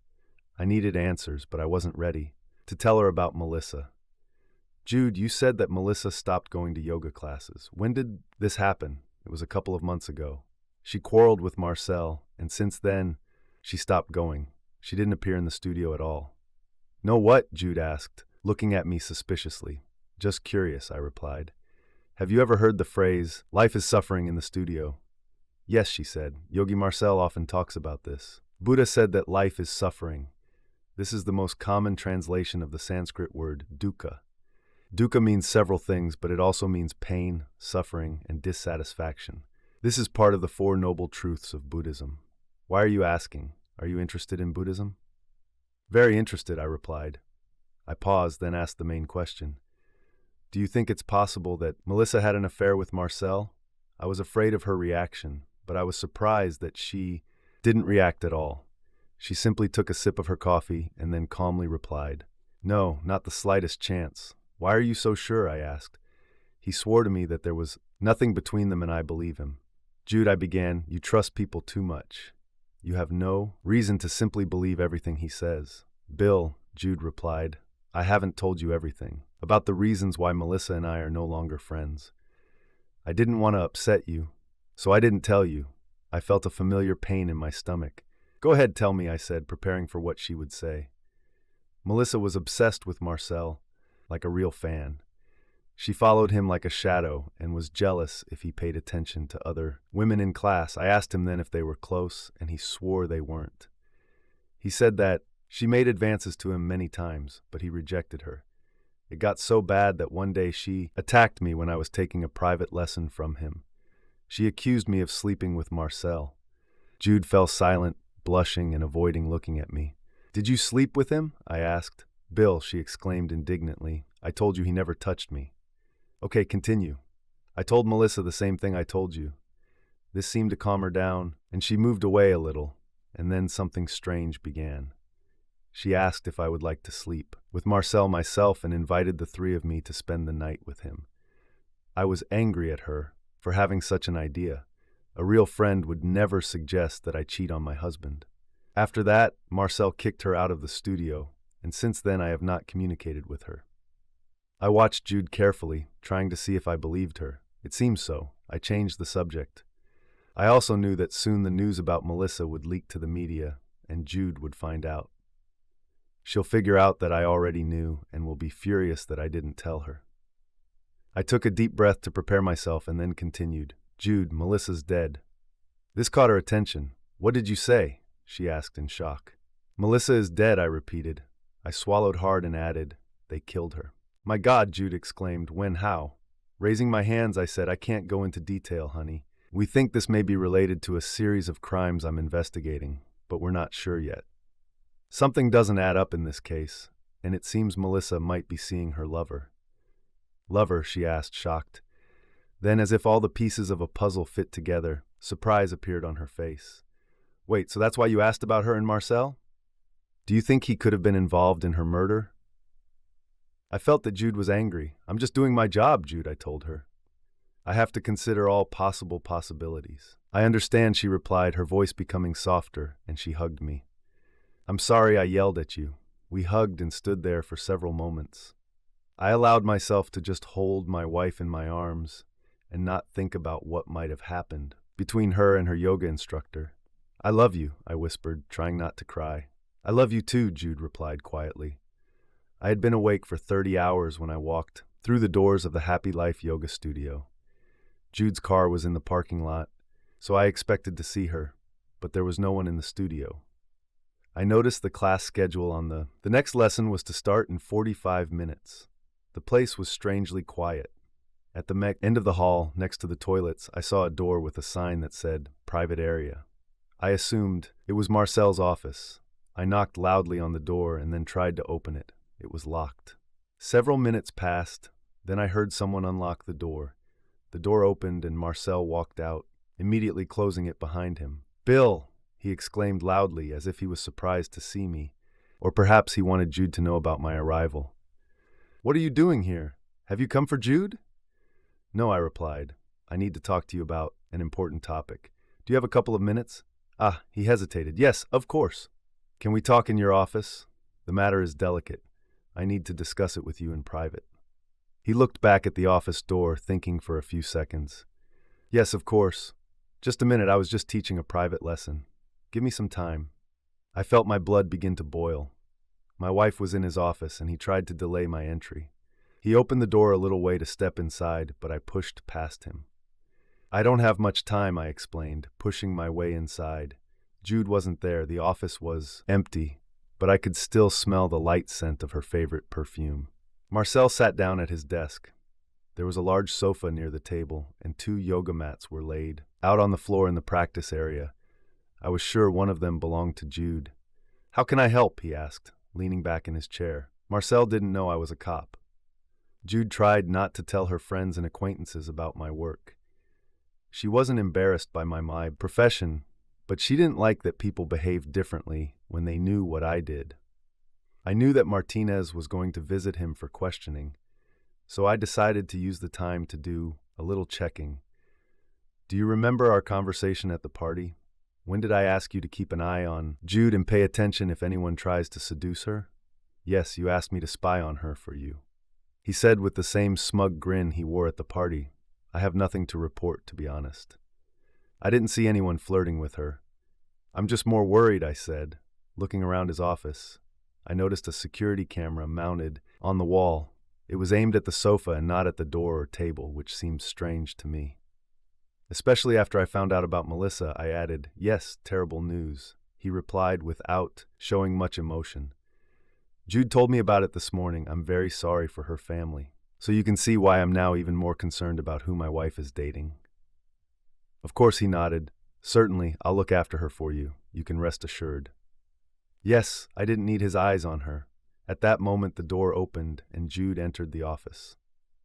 I needed answers, but I wasn't ready to tell her about Melissa. Jude, you said that Melissa stopped going to yoga classes. When did this happen? It was a couple of months ago. She quarreled with Marcel, and since then, she stopped going. She didn't appear in the studio at all. No what? Jude asked, looking at me suspiciously. Just curious, I replied. Have you ever heard the phrase, life is suffering in the studio? Yes, she said. Yogi Marcel often talks about this. Buddha said that life is suffering. This is the most common translation of the Sanskrit word dukkha. Dukkha means several things, but it also means pain, suffering, and dissatisfaction. This is part of the Four Noble Truths of Buddhism. Why are you asking? Are you interested in Buddhism? Very interested, I replied. I paused, then asked the main question. Do you think it's possible that Melissa had an affair with Marcel? I was afraid of her reaction, but I was surprised that she didn't react at all. She simply took a sip of her coffee and then calmly replied, No, not the slightest chance. Why are you so sure? I asked. He swore to me that there was nothing between them and I believe him. Jude, I began, you trust people too much. You have no reason to simply believe everything he says. Bill, Jude replied, I haven't told you everything about the reasons why Melissa and I are no longer friends. I didn't want to upset you, so I didn't tell you. I felt a familiar pain in my stomach. Go ahead, tell me, I said, preparing for what she would say. Melissa was obsessed with Marcel, like a real fan. She followed him like a shadow and was jealous if he paid attention to other women in class. I asked him then if they were close, and he swore they weren't. He said that she made advances to him many times, but he rejected her. It got so bad that one day she attacked me when I was taking a private lesson from him. She accused me of sleeping with Marcel. Jude fell silent, blushing and avoiding looking at me. Did you sleep with him? I asked. Bill, she exclaimed indignantly. I told you he never touched me. Okay, continue. I told Melissa the same thing I told you. This seemed to calm her down, and she moved away a little, and then something strange began. She asked if I would like to sleep with Marcel myself and invited the three of me to spend the night with him. I was angry at her for having such an idea. A real friend would never suggest that I cheat on my husband. After that, Marcel kicked her out of the studio, and since then I have not communicated with her. I watched Jude carefully, trying to see if I believed her. It seemed so. I changed the subject. I also knew that soon the news about Melissa would leak to the media, and Jude would find out. She'll figure out that I already knew and will be furious that I didn't tell her. I took a deep breath to prepare myself and then continued. Jude, Melissa's dead. This caught her attention. What did you say? She asked in shock. Melissa is dead, I repeated. I swallowed hard and added, they killed her. My God, Jude exclaimed. When, how? Raising my hands, I said, I can't go into detail, honey. We think this may be related to a series of crimes I'm investigating, but we're not sure yet. Something doesn't add up in this case, and it seems Melissa might be seeing her lover. Lover, she asked, shocked. Then, as if all the pieces of a puzzle fit together, surprise appeared on her face. Wait, so that's why you asked about her and Marcel? Do you think he could have been involved in her murder? I felt that Jude was angry. I'm just doing my job, Jude, I told her. I have to consider all possible possibilities. I understand, she replied, her voice becoming softer, and she hugged me. I'm sorry I yelled at you. We hugged and stood there for several moments. I allowed myself to just hold my wife in my arms and not think about what might have happened between her and her yoga instructor. I love you, I whispered, trying not to cry. I love you too, Jude replied quietly. I had been awake for 30 hours when I walked through the doors of the Happy Life yoga studio. Jude's car was in the parking lot, so I expected to see her, but there was no one in the studio. I noticed the class schedule on the next lesson was to start in 45 minutes. The place was strangely quiet. At the end of the hall, next to the toilets, I saw a door with a sign that said, Private Area. I assumed it was Marcel's office. I knocked loudly on the door and then tried to open it. It was locked. Several minutes passed, then I heard someone unlock the door. The door opened and Marcel walked out, immediately closing it behind him. "Bill!" he exclaimed loudly, as if he was surprised to see me. Or perhaps he wanted Jude to know about my arrival. "What are you doing here? Have you come for Jude?" "No," I replied. "I need to talk to you about an important topic. Do you have a couple of minutes?" He hesitated. "Yes, of course." "Can we talk in your office? The matter is delicate. I need to discuss it with you in private." He looked back at the office door, thinking for a few seconds. "Yes, of course. Just a minute, I was just teaching a private lesson. Give me some time." I felt my blood begin to boil. My wife was in his office, and he tried to delay my entry. He opened the door a little way to step inside, but I pushed past him. "I don't have much time," I explained, pushing my way inside. Jude wasn't there. The office was empty, but I could still smell the light scent of her favorite perfume. Marcel sat down at his desk. There was a large sofa near the table, and 2 yoga mats were laid out on the floor in the practice area. I was sure one of them belonged to Jude. "How can I help?" he asked, leaning back in his chair. Marcel didn't know I was a cop. Jude tried not to tell her friends and acquaintances about my work. She wasn't embarrassed by my profession, but she didn't like that people behaved differently when they knew what I did. I knew that Martinez was going to visit him for questioning, so I decided to use the time to do a little checking. "Do you remember our conversation at the party? When did I ask you to keep an eye on Jude and pay attention if anyone tries to seduce her? Yes, you asked me to spy on her for you." He said with the same smug grin he wore at the party. "I have nothing to report, to be honest. I didn't see anyone flirting with her." "I'm just more worried," I said. Looking around his office, I noticed a security camera mounted on the wall. It was aimed at the sofa and not at the door or table, which seemed strange to me. Especially after I found out about Melissa, I added, "Yes, terrible news." He replied without showing much emotion. "Jude told me about it this morning. I'm very sorry for her family. So you can see why I'm now even more concerned about who my wife is dating." Of course, he nodded. "Certainly, I'll look after her for you. You can rest assured." Yes, I didn't need his eyes on her. At that moment, the door opened and Jude entered the office.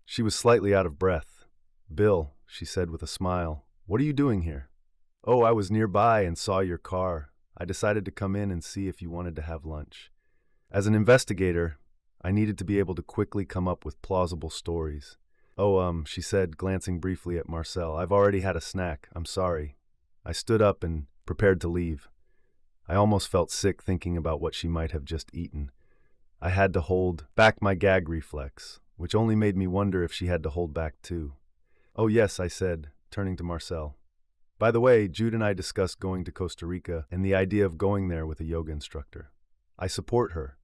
She was slightly out of breath. "Bill," she said with a smile, "what are you doing here?" "Oh, I was nearby and saw your car. I decided to come in and see if you wanted to have lunch." As an investigator, I needed to be able to quickly come up with plausible stories. "Oh, she said, glancing briefly at Marcel, "I've already had a snack. I'm sorry." I stood up and prepared to leave. I almost felt sick thinking about what she might have just eaten. I had to hold back my gag reflex, which only made me wonder if she had to hold back too. "Oh yes," I said, turning to Marcel. "By the way, Jude and I discussed going to Costa Rica and the idea of going there with a yoga instructor. I support her.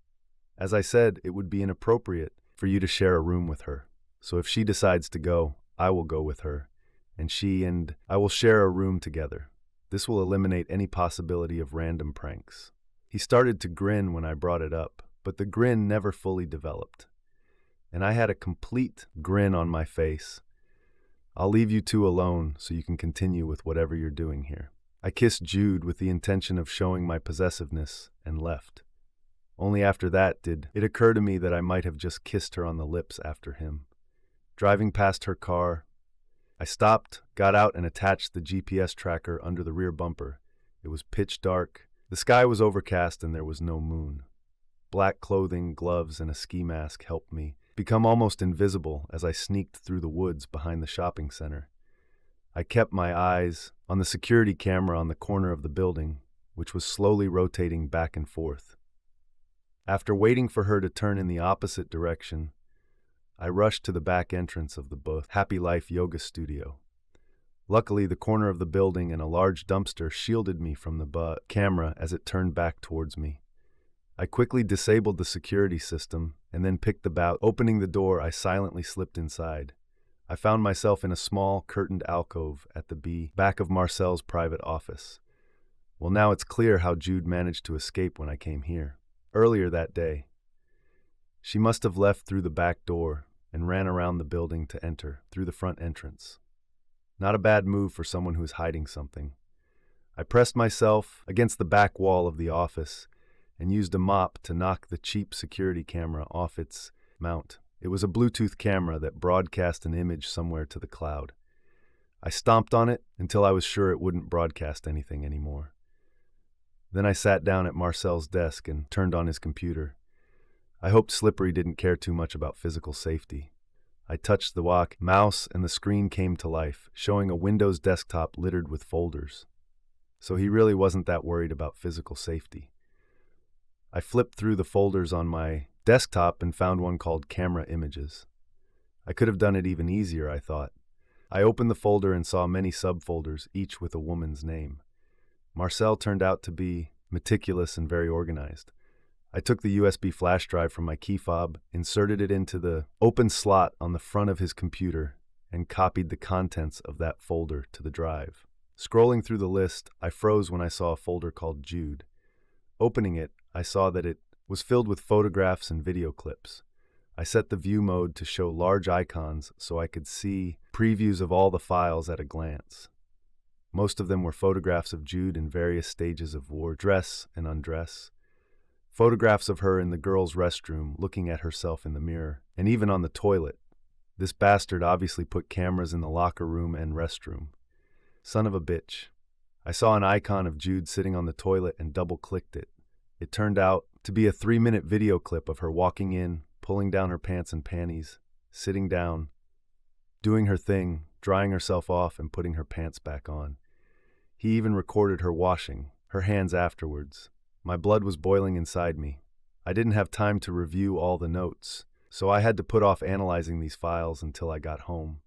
As I said, it would be inappropriate for you to share a room with her. So if she decides to go, I will go with her, and she and I will share a room together. This will eliminate any possibility of random pranks." He started to grin when I brought it up, but the grin never fully developed. And I had a complete grin on my face. "I'll leave you two alone so you can continue with whatever you're doing here." I kissed Jude with the intention of showing my possessiveness and left. Only after that did it occur to me that I might have just kissed her on the lips after him. Driving past her car, I stopped, got out, and attached the GPS tracker under the rear bumper. It was pitch dark. The sky was overcast and there was no moon. Black clothing, gloves, and a ski mask helped me become almost invisible as I sneaked through the woods behind the shopping center. I kept my eyes on the security camera on the corner of the building, which was slowly rotating back and forth. After waiting for her to turn in the opposite direction, I rushed to the back entrance of the booth, Happy Life Yoga Studio. Luckily, the corner of the building and a large dumpster shielded me from the camera as it turned back towards me. I quickly disabled the security system and then picked the bout. Opening the door, I silently slipped inside. I found myself in a small, curtained alcove at the back of Marcel's private office. Well, now it's clear how Jude managed to escape when I came here. Earlier that day, she must have left through the back door and ran around the building to enter through the front entrance. Not a bad move for someone who's hiding something. I pressed myself against the back wall of the office and used a mop to knock the cheap security camera off its mount. It was a Bluetooth camera that broadcast an image somewhere to the cloud. I stomped on it until I was sure it wouldn't broadcast anything anymore. Then I sat down at Marcel's desk and turned on his computer. I hoped Slippery didn't care too much about physical safety. I touched the wok mouse and the screen came to life, showing a Windows desktop littered with folders. So he really wasn't that worried about physical safety. I flipped through the folders on my desktop and found one called Camera Images. I could have done it even easier, I thought. I opened the folder and saw many subfolders, each with a woman's name. Marcel turned out to be meticulous and very organized. I took the USB flash drive from my key fob, inserted it into the open slot on the front of his computer, and copied the contents of that folder to the drive. Scrolling through the list, I froze when I saw a folder called Jude. Opening it, I saw that it was filled with photographs and video clips. I set the view mode to show large icons so I could see previews of all the files at a glance. Most of them were photographs of Jude in various stages of war, dress and undress. Photographs of her in the girls' restroom looking at herself in the mirror, and even on the toilet. This bastard obviously put cameras in the locker room and restroom. Son of a bitch. I saw an icon of Jude sitting on the toilet and double-clicked it. It turned out to be a 3-minute video clip of her walking in, pulling down her pants and panties, sitting down, doing her thing, drying herself off and putting her pants back on. He even recorded her washing her hands afterwards. My blood was boiling inside me. I didn't have time to review all the notes, so I had to put off analyzing these files until I got home.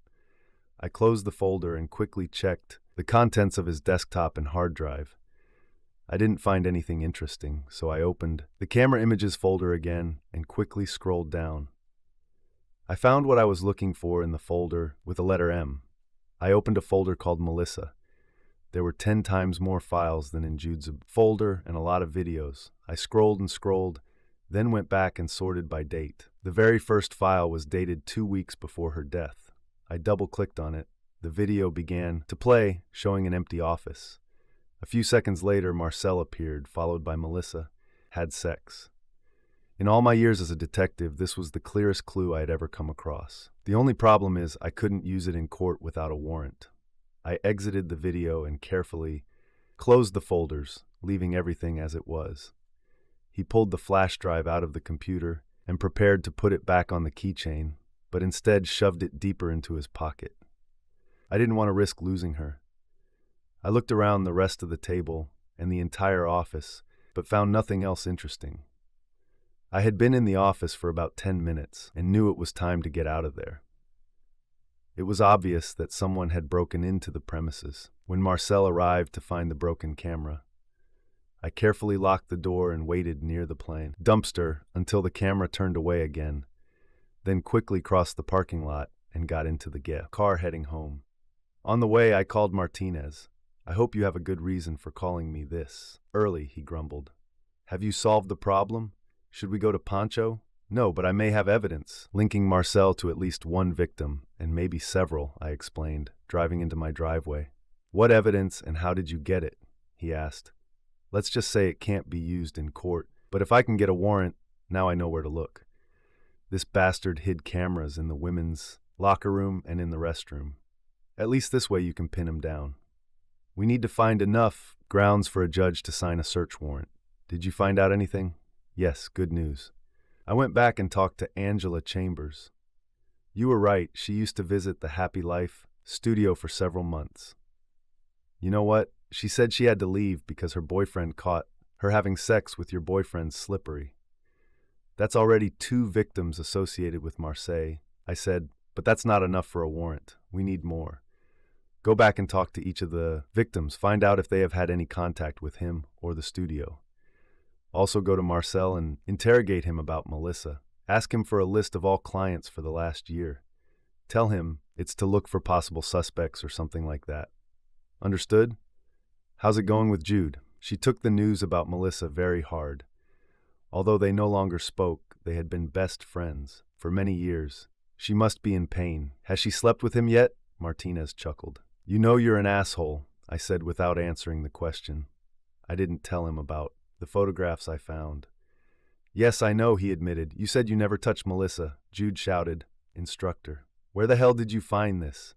I closed the folder and quickly checked the contents of his desktop and hard drive. I didn't find anything interesting, so I opened the Camera Images folder again and quickly scrolled down. I found what I was looking for in the folder with the letter M. I opened a folder called Melissa. There were 10 times more files than in Jude's folder and a lot of videos. I scrolled and scrolled, then went back and sorted by date. The very first file was dated 2 weeks before her death. I double-clicked on it. The video began to play, showing an empty office. A few seconds later, Marcel appeared, followed by Melissa. Had sex. In all my years as a detective, this was the clearest clue I had ever come across. The only problem is I couldn't use it in court without a warrant. I exited the video and carefully closed the folders, leaving everything as it was. He pulled the flash drive out of the computer and prepared to put it back on the keychain, but instead shoved it deeper into his pocket. I didn't want to risk losing her. I looked around the rest of the table and the entire office, but found nothing else interesting. I had been in the office for about 10 minutes and knew it was time to get out of there. It was obvious that someone had broken into the premises when Marcel arrived to find the broken camera. I carefully locked the door and waited near the plane dumpster until the camera turned away again, then quickly crossed the parking lot and got into the car heading home. On the way, I called Martinez. "I hope you have a good reason for calling me this early," he grumbled. "Have you solved the problem? Should we go to Pancho?" "No, but I may have evidence linking Marcel to at least one victim, and maybe several," I explained, driving into my driveway. "What evidence and how did you get it?" he asked. "Let's just say it can't be used in court, but if I can get a warrant, now I know where to look. This bastard hid cameras in the women's locker room and in the restroom. At least this way you can pin him down. We need to find enough grounds for a judge to sign a search warrant. Did you find out anything?" "Yes, good news. I went back and talked to Angela Chambers. You were right, she used to visit the Happy Life studio for several months. You know what? She said she had to leave because her boyfriend caught her having sex with your boyfriend's Slippery. That's already 2 victims associated with Marseille." I said, "But that's not enough for a warrant. We need more. Go back and talk to each of the victims. Find out if they have had any contact with him or the studio. Also go to Marcel and interrogate him about Melissa. Ask him for a list of all clients for the last year. Tell him it's to look for possible suspects or something like that. Understood? How's it going with Jude?" She took the news about Melissa very hard. Although they no longer spoke, they had been best friends for many years. She must be in pain. "Has she slept with him yet?" Martinez chuckled. "You know you're an asshole," I said without answering the question. I didn't tell him about the photographs I found. Yes, I know, he admitted. You said you never touched Melissa, Jude shouted. Instructor. Where the hell did you find this?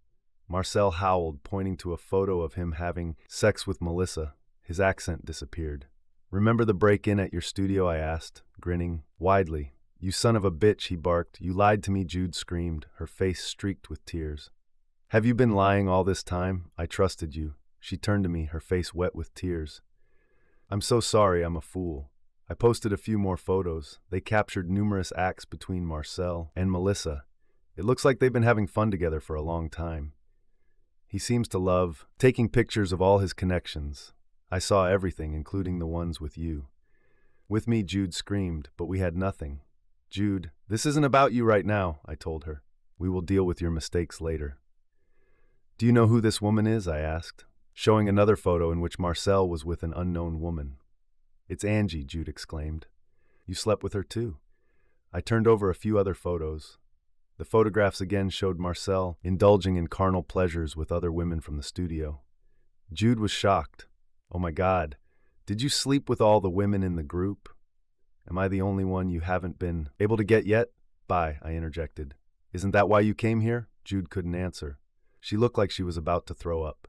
Marcel howled, pointing to a photo of him having sex with Melissa. His accent disappeared. Remember the break-in at your studio? I asked, grinning widely. You son of a bitch, he barked. You lied to me, Jude screamed, her face streaked with tears. Have you been lying all this time? I trusted you. She turned to me, her face wet with tears. I'm so sorry, I'm a fool. I posted a few more photos. They captured numerous acts between Marcel and Melissa. It looks like they've been having fun together for a long time. He seems to love taking pictures of all his connections. I saw everything, including the ones with you. With me, Jude screamed, but we had nothing. Jude, this isn't about you right now, I told her. We will deal with your mistakes later. Do you know who this woman is? I asked, showing another photo in which Marcel was with an unknown woman. It's Angie, Jude exclaimed. You slept with her too. I turned over a few other photos. The photographs again showed Marcel indulging in carnal pleasures with other women from the studio. Jude was shocked. Oh my God, did you sleep with all the women in the group? Am I the only one you haven't been able to get yet? Bye, I interjected. Isn't that why you came here? Jude couldn't answer. She looked like she was about to throw up.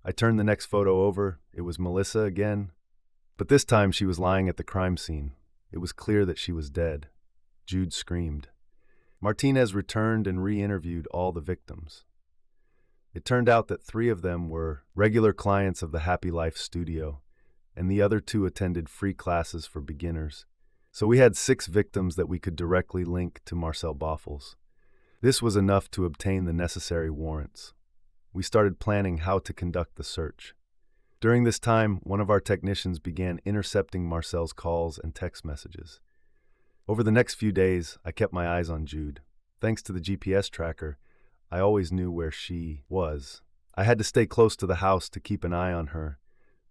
I turned the next photo over. It was Melissa again. But this time she was lying at the crime scene. It was clear that she was dead. Jude screamed. Martinez returned and re-interviewed all the victims. It turned out that 3 of them were regular clients of the Happy Life studio, and the other 2 attended free classes for beginners. So we had 6 victims that we could directly link to Marcel Boffels. This was enough to obtain the necessary warrants. We started planning how to conduct the search. During this time, one of our technicians began intercepting Marcel's calls and text messages. Over the next few days, I kept my eyes on Jude. Thanks to the GPS tracker, I always knew where she was. I had to stay close to the house to keep an eye on her,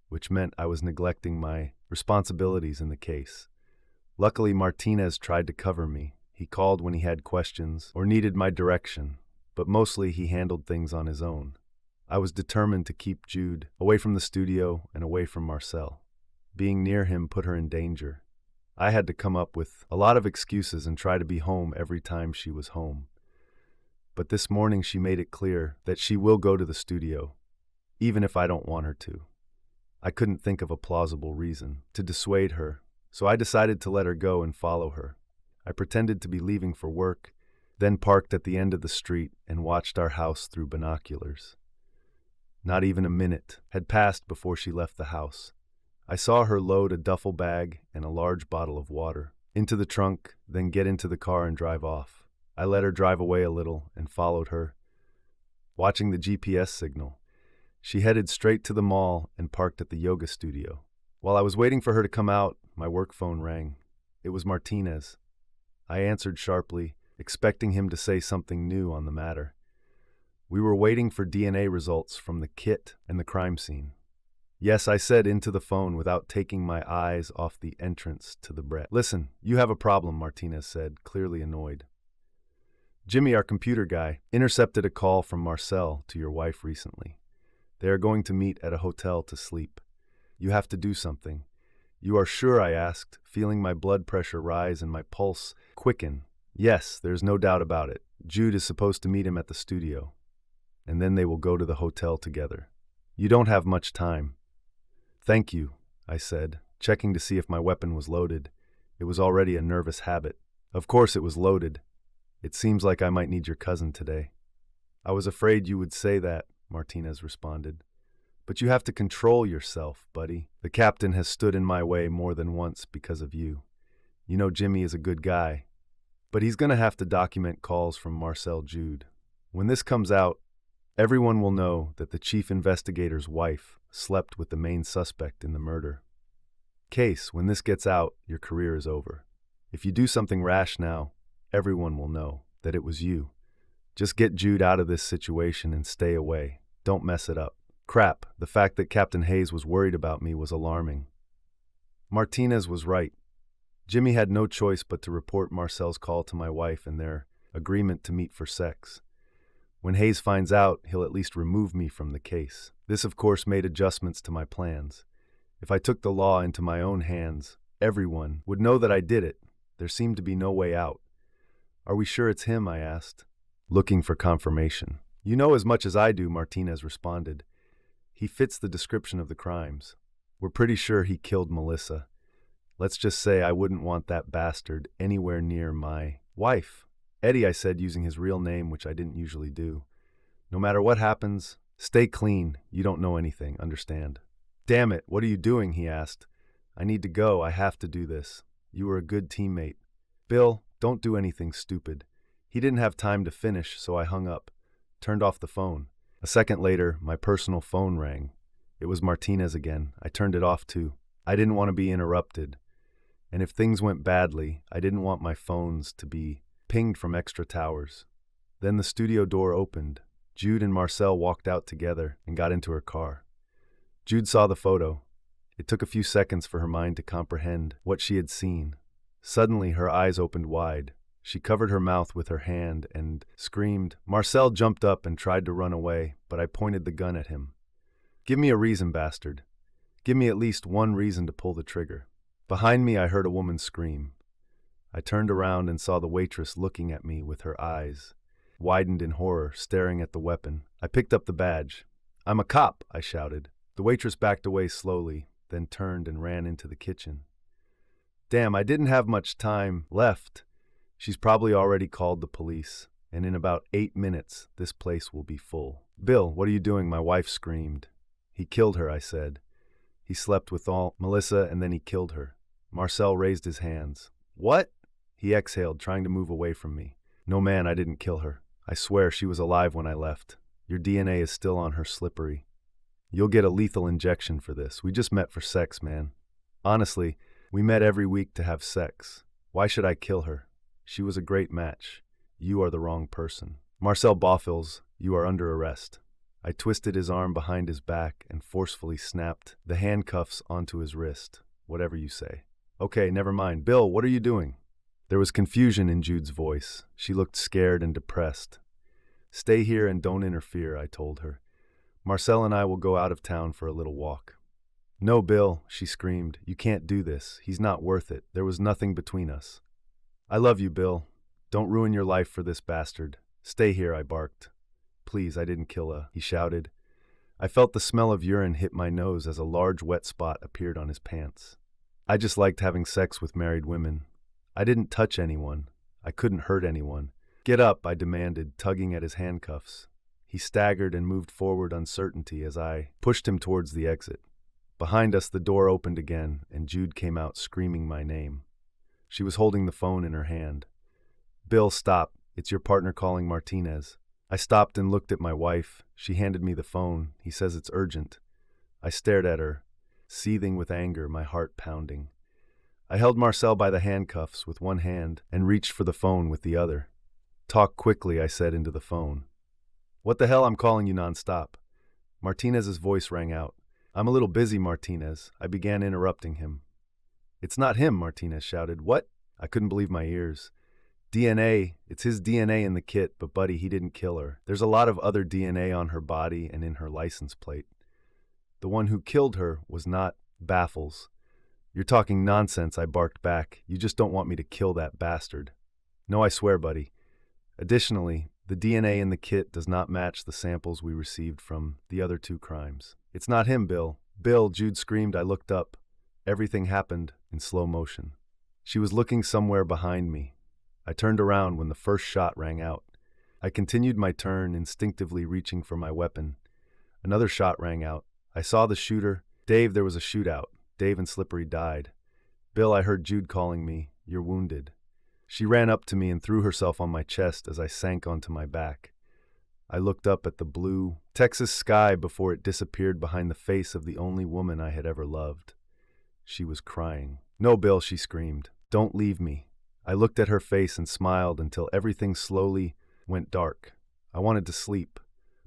which meant I was neglecting my responsibilities in the case. Luckily, Martinez tried to cover me. He called when he had questions or needed my direction, but mostly he handled things on his own. I was determined to keep Jude away from the studio and away from Marcel. Being near him put her in danger. I had to come up with a lot of excuses and try to be home every time she was home. But this morning she made it clear that she will go to the studio, even if I don't want her to. I couldn't think of a plausible reason to dissuade her, so I decided to let her go and follow her. I pretended to be leaving for work, then parked at the end of the street and watched our house through binoculars. Not even a minute had passed before she left the house. I saw her load a duffel bag and a large bottle of water into the trunk, then get into the car and drive off. I let her drive away a little and followed her. Watching the GPS signal, she headed straight to the mall and parked at the yoga studio. While I was waiting for her to come out, my work phone rang. It was Martinez. I answered sharply, expecting him to say something new on the matter. We were waiting for DNA results from the kit and the crime scene. Yes, I said into the phone without taking my eyes off the entrance to the Brett. Listen, you have a problem, Martinez said, clearly annoyed. Jimmy, our computer guy, intercepted a call from Marcel to your wife recently. They are going to meet at a hotel to sleep. You have to do something. You are sure? I asked, feeling my blood pressure rise and my pulse quicken. Yes, there's no doubt about it. Jude is supposed to meet him at the studio, and then they will go to the hotel together. You don't have much time. Thank you, I said, checking to see if my weapon was loaded. It was already a nervous habit. Of course it was loaded. It seems like I might need your cousin today. I was afraid you would say that, Martinez responded. But you have to control yourself, buddy. The captain has stood in my way more than once because of you. You know Jimmy is a good guy. But he's going to have to document calls from Marcel Jude. When this comes out, everyone will know that the chief investigator's wife slept with the main suspect in the murder. Case, when this gets out, your career is over. If you do something rash now, everyone will know that it was you. Just get Jude out of this situation and stay away. Don't mess it up. Crap, the fact that Captain Hayes was worried about me was alarming. Martinez was right. Jimmy had no choice but to report Marcel's call to my wife and their agreement to meet for sex. When Hayes finds out, he'll at least remove me from the case. This, of course, made adjustments to my plans. If I took the law into my own hands, everyone, would know that I did it. There seemed to be no way out. Are we sure it's him? I asked, looking for confirmation. You know as much as I do, Martinez responded. He fits the description of the crimes. We're pretty sure he killed Melissa. Let's just say I wouldn't want that bastard anywhere near my wife. Eddie, I said, using his real name, which I didn't usually do. No matter what happens, stay clean. You don't know anything, understand? Damn it, what are you doing? He asked. I need to go. I have to do this. You were a good teammate. Bill, don't do anything stupid. He didn't have time to finish, so I hung up, turned off the phone. A second later, my personal phone rang. It was Martinez again. I turned it off too. I didn't want to be interrupted. And if things went badly, I didn't want my phones to be pinged from extra towers. Then the studio door opened. Jude and Marcel walked out together and got into her car. Jude saw the photo. It took a few seconds for her mind to comprehend what she had seen. Suddenly, her eyes opened wide. She covered her mouth with her hand and screamed. Marcel jumped up and tried to run away, but I pointed the gun at him. Give me a reason, bastard. Give me at least one reason to pull the trigger. Behind me, I heard a woman scream. I turned around and saw the waitress looking at me with her eyes widened in horror, staring at the weapon. I picked up the badge. I'm a cop, I shouted. The waitress backed away slowly, then turned and ran into the kitchen. Damn, I didn't have much time left. She's probably already called the police, and in about 8 minutes, this place will be full. Bill, what are you doing? My wife screamed. He killed her, I said. He slept with Melissa, and then he killed her. Marcel raised his hands. What? He exhaled, trying to move away from me. No, man, I didn't kill her. I swear she was alive when I left. Your DNA is still on her slippery. You'll get a lethal injection for this. We just met for sex, man. Honestly, we met every week to have sex. Why should I kill her? She was a great match. You are the wrong person. Marcel Boffils, you are under arrest. I twisted his arm behind his back and forcefully snapped the handcuffs onto his wrist. Whatever you say. Okay, never mind. Bill, what are you doing? There was confusion in Jude's voice. She looked scared and depressed. Stay here and don't interfere, I told her. Marcel and I will go out of town for a little walk. No, Bill, she screamed. You can't do this. He's not worth it. There was nothing between us. I love you, Bill. Don't ruin your life for this bastard. Stay here, I barked. Please, I didn't kill her, he shouted. I felt the smell of urine hit my nose as a large wet spot appeared on his pants. I just liked having sex with married women. I didn't touch anyone. I couldn't hurt anyone. Get up, I demanded, tugging at his handcuffs. He staggered and moved forward uncertainty as I pushed him towards the exit. Behind us, the door opened again, and Jude came out screaming my name. She was holding the phone in her hand. Bill, stop. It's your partner calling Martinez. I stopped and looked at my wife. She handed me the phone. He says it's urgent. I stared at her, seething with anger, my heart pounding. I held Marcel by the handcuffs with one hand and reached for the phone with the other. Talk quickly, I said into the phone. What the hell? I'm calling you nonstop. Martinez's voice rang out. I'm a little busy, Martinez. I began interrupting him. It's not him, Martinez shouted. What? I couldn't believe my ears. DNA, it's his DNA in the kit, but buddy, he didn't kill her. There's a lot of other DNA on her body and in her license plate. The one who killed her was not Baffles. You're talking nonsense, I barked back. You just don't want me to kill that bastard. No, I swear, buddy. Additionally, the DNA in the kit does not match the samples we received from the other 2 crimes. It's not him, Bill. Bill, Jude screamed. I looked up. Everything happened in slow motion. She was looking somewhere behind me. I turned around when the first shot rang out. I continued my turn, instinctively reaching for my weapon. Another shot rang out. I saw the shooter. Dave, there was a shootout. Dave and Slippery died. Bill, I heard Jude calling me. You're wounded. She ran up to me and threw herself on my chest as I sank onto my back. I looked up at the blue Texas sky before it disappeared behind the face of the only woman I had ever loved. She was crying. No, Bill, she screamed. Don't leave me. I looked at her face and smiled until everything slowly went dark. I wanted to sleep,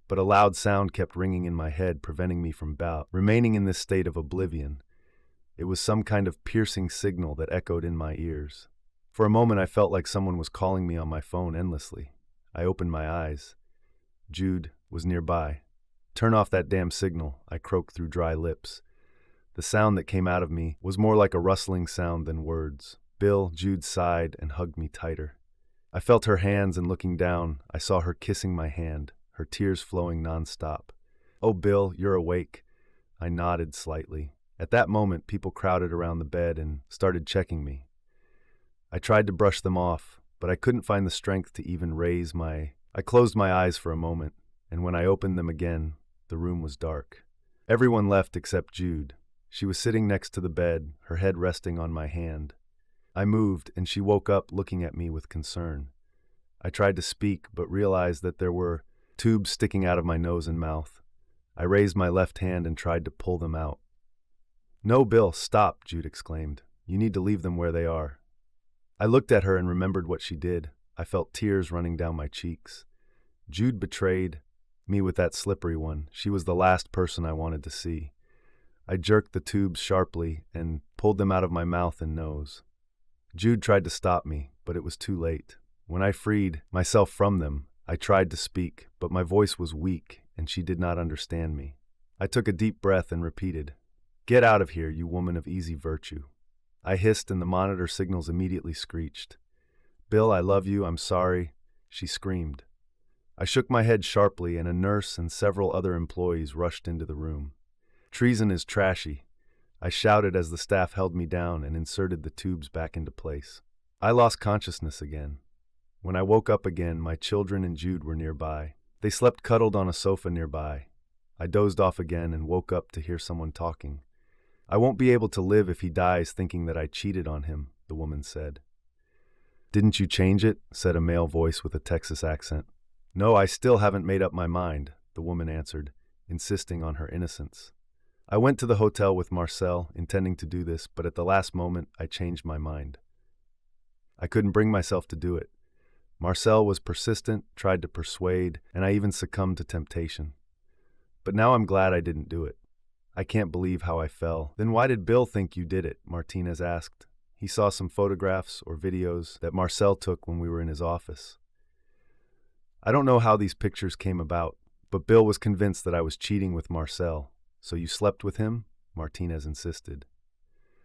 but a loud sound kept ringing in my head, preventing me from remaining in this state of oblivion. It was some kind of piercing signal that echoed in my ears. For a moment, I felt like someone was calling me on my phone endlessly. I opened my eyes. Jude was nearby. Turn off that damn signal, I croaked through dry lips. The sound that came out of me was more like a rustling sound than words. Bill, Jude sighed and hugged me tighter. I felt her hands, and looking down, I saw her kissing my hand, her tears flowing nonstop. "Oh, Bill, you're awake." I nodded slightly. At that moment, people crowded around the bed and started checking me. I tried to brush them off, but I couldn't find the strength to even raise my... I closed my eyes for a moment, and when I opened them again, the room was dark. Everyone left except Jude. She was sitting next to the bed, her head resting on my hand. I moved, and she woke up looking at me with concern. I tried to speak, but realized that there were tubes sticking out of my nose and mouth. I raised my left hand and tried to pull them out. "No, Bill, stop," Jude exclaimed. "You need to leave them where they are." I looked at her and remembered what she did. I felt tears running down my cheeks. Jude betrayed me with that slippery one. She was the last person I wanted to see. I jerked the tubes sharply and pulled them out of my mouth and nose. Jude tried to stop me, but it was too late. When I freed myself from them, I tried to speak, but my voice was weak and she did not understand me. I took a deep breath and repeated, "Get out of here, you woman of easy virtue." I hissed and the monitor signals immediately screeched. "Bill, I love you, I'm sorry," she screamed. I shook my head sharply and a nurse and several other employees rushed into the room. "Treason is trashy," I shouted as the staff held me down and inserted the tubes back into place. I lost consciousness again. When I woke up again, my children and Jude were nearby. They slept cuddled on a sofa nearby. I dozed off again and woke up to hear someone talking. "I won't be able to live if he dies thinking that I cheated on him," the woman said. "Didn't you change it?" said a male voice with a Texas accent. "No, I still haven't made up my mind," the woman answered, insisting on her innocence. I went to the hotel with Marcel, intending to do this, but at the last moment I changed my mind. I couldn't bring myself to do it. Marcel was persistent, tried to persuade, and I even succumbed to temptation. But now I'm glad I didn't do it. I can't believe how I fell. "Then why did Bill think you did it?" Martinez asked. He saw some photographs or videos that Marcel took when we were in his office. "I don't know how these pictures came about, but Bill was convinced that I was cheating with Marcel. "So you slept with him?" Martinez insisted.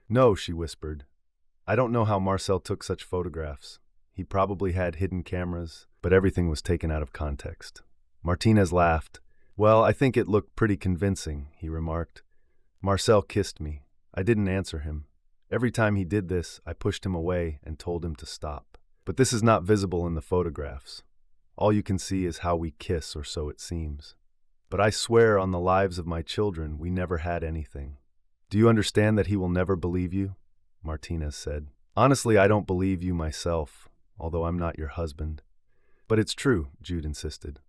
"No," she whispered. "I don't know how Marcel took such photographs. He probably had hidden cameras, but everything was taken out of context." Martinez laughed. "Well, I think it looked pretty convincing," he remarked. "Marcel kissed me. I didn't answer him. Every time he did this, I pushed him away and told him to stop. But this is not visible in the photographs. All you can see is how we kiss, or so it seems. But I swear on the lives of my children, we never had anything." "Do you understand that he will never believe you?" Martinez said. "Honestly, I don't believe you myself, although I'm not your husband." "But it's true," Jude insisted.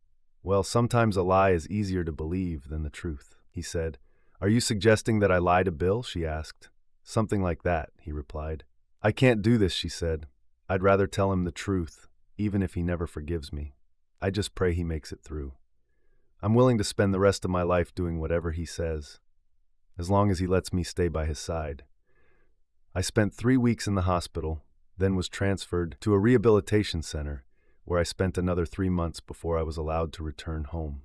"Well, sometimes a lie is easier to believe than the truth," he said. "Are you suggesting that I lie to Bill?" she asked. "Something like that," he replied. "I can't do this," she said. "I'd rather tell him the truth, even if he never forgives me. I just pray he makes it through. I'm willing to spend the rest of my life doing whatever he says, as long as he lets me stay by his side." I spent 3 weeks in the hospital, then was transferred to a rehabilitation center, where I spent another 3 months before I was allowed to return home.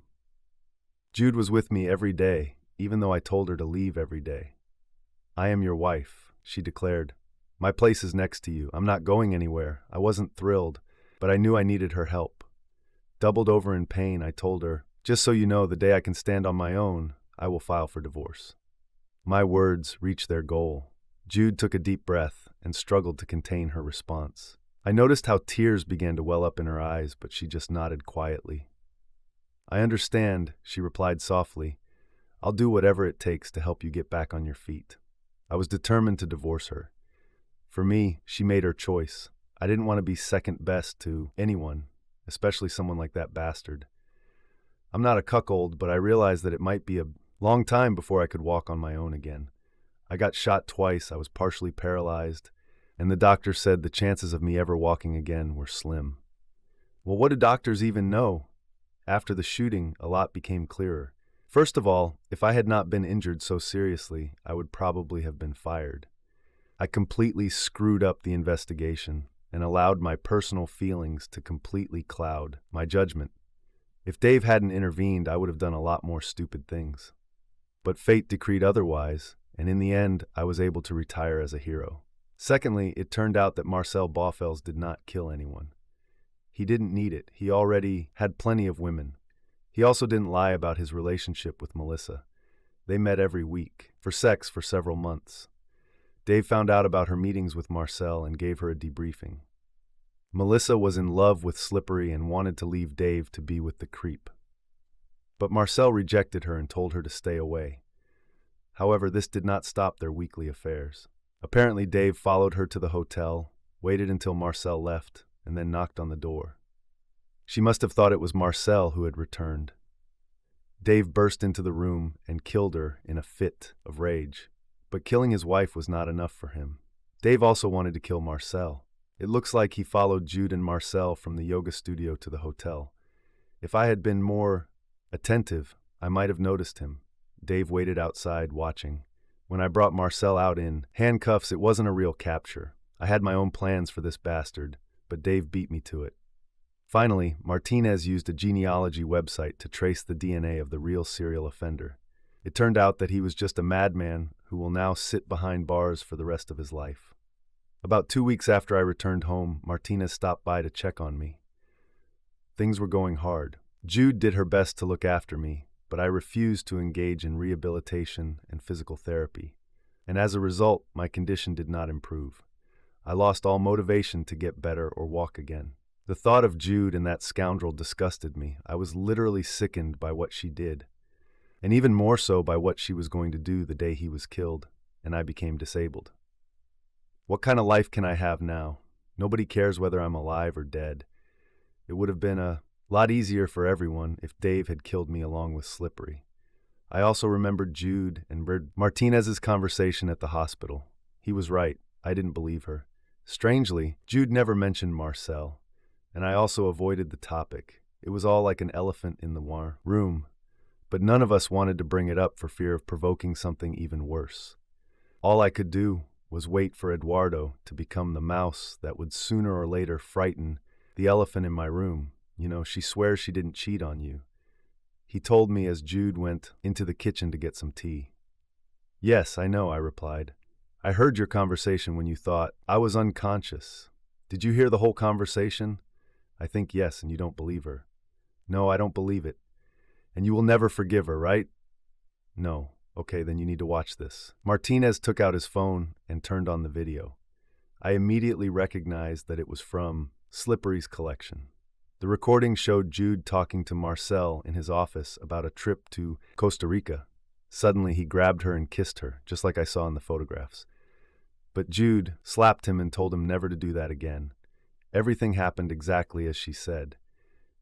Jude was with me every day, even though I told her to leave every day. "I am your wife," she declared. "My place is next to you. I'm not going anywhere." I wasn't thrilled, but I knew I needed her help. Doubled over in pain, I told her, "Just so you know, the day I can stand on my own, I will file for divorce." My words reached their goal. Jude took a deep breath and struggled to contain her response. I noticed how tears began to well up in her eyes, but she just nodded quietly. "I understand," she replied softly. "I'll do whatever it takes to help you get back on your feet." I was determined to divorce her. For me, she made her choice. I didn't want to be second best to anyone, especially someone like that bastard. I'm not a cuckold, but I realized that it might be a long time before I could walk on my own again. I got shot twice, I was partially paralyzed, and the doctor said the chances of me ever walking again were slim. Well, what do doctors even know? After the shooting, a lot became clearer. First of all, if I had not been injured so seriously, I would probably have been fired. I completely screwed up the investigation and allowed my personal feelings to completely cloud my judgment. If Dave hadn't intervened, I would have done a lot more stupid things. But fate decreed otherwise, and in the end, I was able to retire as a hero. Secondly, it turned out that Marcel Boffels did not kill anyone. He didn't need it. He already had plenty of women. He also didn't lie about his relationship with Melissa. They met every week, for sex for several months. Dave found out about her meetings with Marcel and gave her a debriefing. Melissa was in love with Slippery and wanted to leave Dave to be with the creep. But Marcel rejected her and told her to stay away. However, this did not stop their weekly affairs. Apparently, Dave followed her to the hotel, waited until Marcel left, and then knocked on the door. She must have thought it was Marcel who had returned. Dave burst into the room and killed her in a fit of rage. But killing his wife was not enough for him. Dave also wanted to kill Marcel. It looks like he followed Jude and Marcel from the yoga studio to the hotel. If I had been more attentive, I might have noticed him. Dave waited outside, watching. When I brought Marcel out in handcuffs, it wasn't a real capture. I had my own plans for this bastard, but Dave beat me to it. Finally, Martinez used a genealogy website to trace the DNA of the real serial offender. It turned out that he was just a madman who will now sit behind bars for the rest of his life. About 2 weeks after I returned home, Martinez stopped by to check on me. Things were going hard. Jude did her best to look after me, but I refused to engage in rehabilitation and physical therapy. And as a result, my condition did not improve. I lost all motivation to get better or walk again. The thought of Jude and that scoundrel disgusted me. I was literally sickened by what she did, and even more so by what she was going to do the day he was killed, and I became disabled. What kind of life can I have now? Nobody cares whether I'm alive or dead. It would have been a lot easier for everyone if Dave had killed me along with Slippery. I also remembered Jude and Martinez's conversation at the hospital. He was right. I didn't believe her. Strangely, Jude never mentioned Marcel, and I also avoided the topic. It was all like an elephant in the room, but none of us wanted to bring it up for fear of provoking something even worse. All I could do was wait for Eduardo to become the mouse that would sooner or later frighten the elephant in my room. You know, she swears she didn't cheat on you. He told me as Jude went into the kitchen to get some tea. Yes, I know, I replied. I heard your conversation when you thought I was unconscious. Did you hear the whole conversation? I think yes, and you don't believe her. No, I don't believe it. And you will never forgive her, right? No. Okay, then you need to watch this. Martinez took out his phone and turned on the video. I immediately recognized that it was from Slippery's collection. The recording showed Jude talking to Marcel in his office about a trip to Costa Rica. Suddenly, he grabbed her and kissed her, just like I saw in the photographs. But Jude slapped him and told him never to do that again. Everything happened exactly as she said.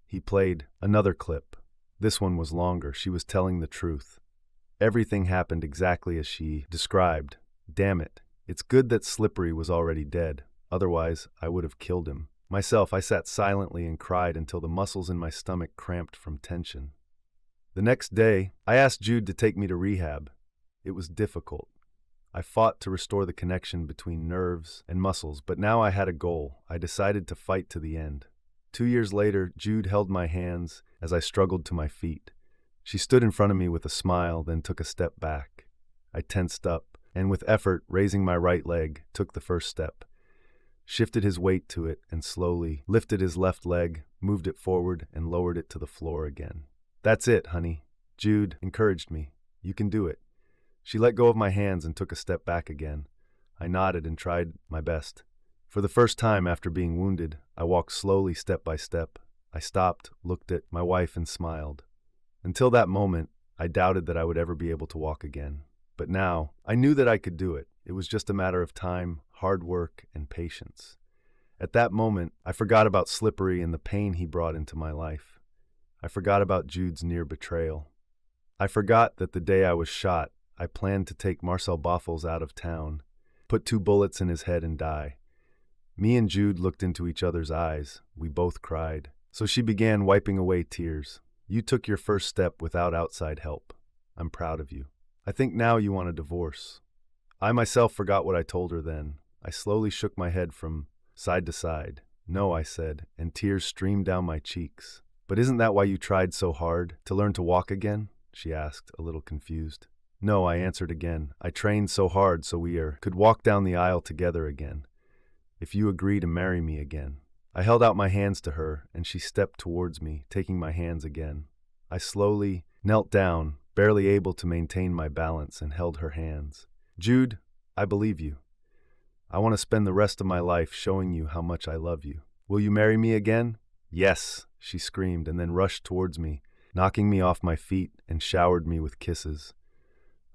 He played another clip. This one was longer. She was telling the truth. Everything happened exactly as she described. Damn it. It's good that Slippery was already dead. Otherwise, I would have killed him. Myself, I sat silently and cried until the muscles in my stomach cramped from tension. The next day, I asked Jude to take me to rehab. It was difficult. I fought to restore the connection between nerves and muscles, but now I had a goal. I decided to fight to the end. 2 years later, Jude held my hands as I struggled to my feet. She stood in front of me with a smile, then took a step back. I tensed up, and with effort, raising my right leg, took the first step. Shifted his weight to it, and slowly lifted his left leg, moved it forward, and lowered it to the floor again. That's it, honey. Jude encouraged me. You can do it. She let go of my hands and took a step back again. I nodded and tried my best. For the first time after being wounded, I walked slowly step by step. I stopped, looked at my wife, and smiled. Until that moment, I doubted that I would ever be able to walk again. But now, I knew that I could do it. It was just a matter of time, hard work, and patience. At that moment, I forgot about Slippery and the pain he brought into my life. I forgot about Jude's near betrayal. I forgot that the day I was shot, I planned to take Marcel Boffels out of town, put 2 bullets in his head and die. Me and Jude looked into each other's eyes. We both cried. So she began wiping away tears. You took your first step without outside help. I'm proud of you. I think now you want a divorce. I myself forgot what I told her then. I slowly shook my head from side to side. No, I said, and tears streamed down my cheeks. But isn't that why you tried so hard, to learn to walk again? She asked, a little confused. No, I answered again. I trained so hard so could walk down the aisle together again. If you agree to marry me again. I held out my hands to her, and she stepped towards me, taking my hands again. I slowly knelt down, barely able to maintain my balance, and held her hands. Jude, I believe you. I want to spend the rest of my life showing you how much I love you. Will you marry me again? Yes, she screamed, and then rushed towards me, knocking me off my feet and showered me with kisses.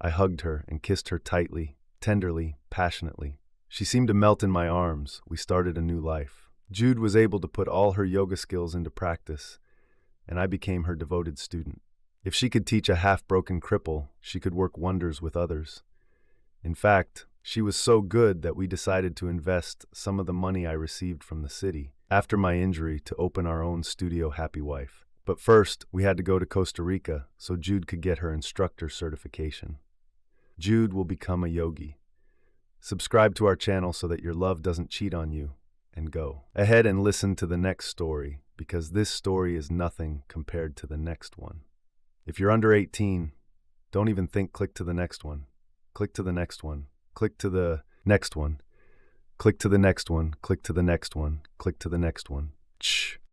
I hugged her and kissed her tightly, tenderly, passionately. She seemed to melt in my arms. We started a new life. Jude was able to put all her yoga skills into practice, and I became her devoted student. If she could teach a half-broken cripple, she could work wonders with others. In fact, she was so good that we decided to invest some of the money I received from the city after my injury to open our own studio, Happy Wife. But first, we had to go to Costa Rica so Jude could get her instructor certification. Jude will become a yogi. Subscribe to our channel so that your love doesn't cheat on you, and go ahead and listen to the next story, because this story is nothing compared to the next one. If you're under 18, don't even think click to the next one. Click to the next one. Click to the next one. Click to the next one. Click to the next one. Click to the next one. Shh.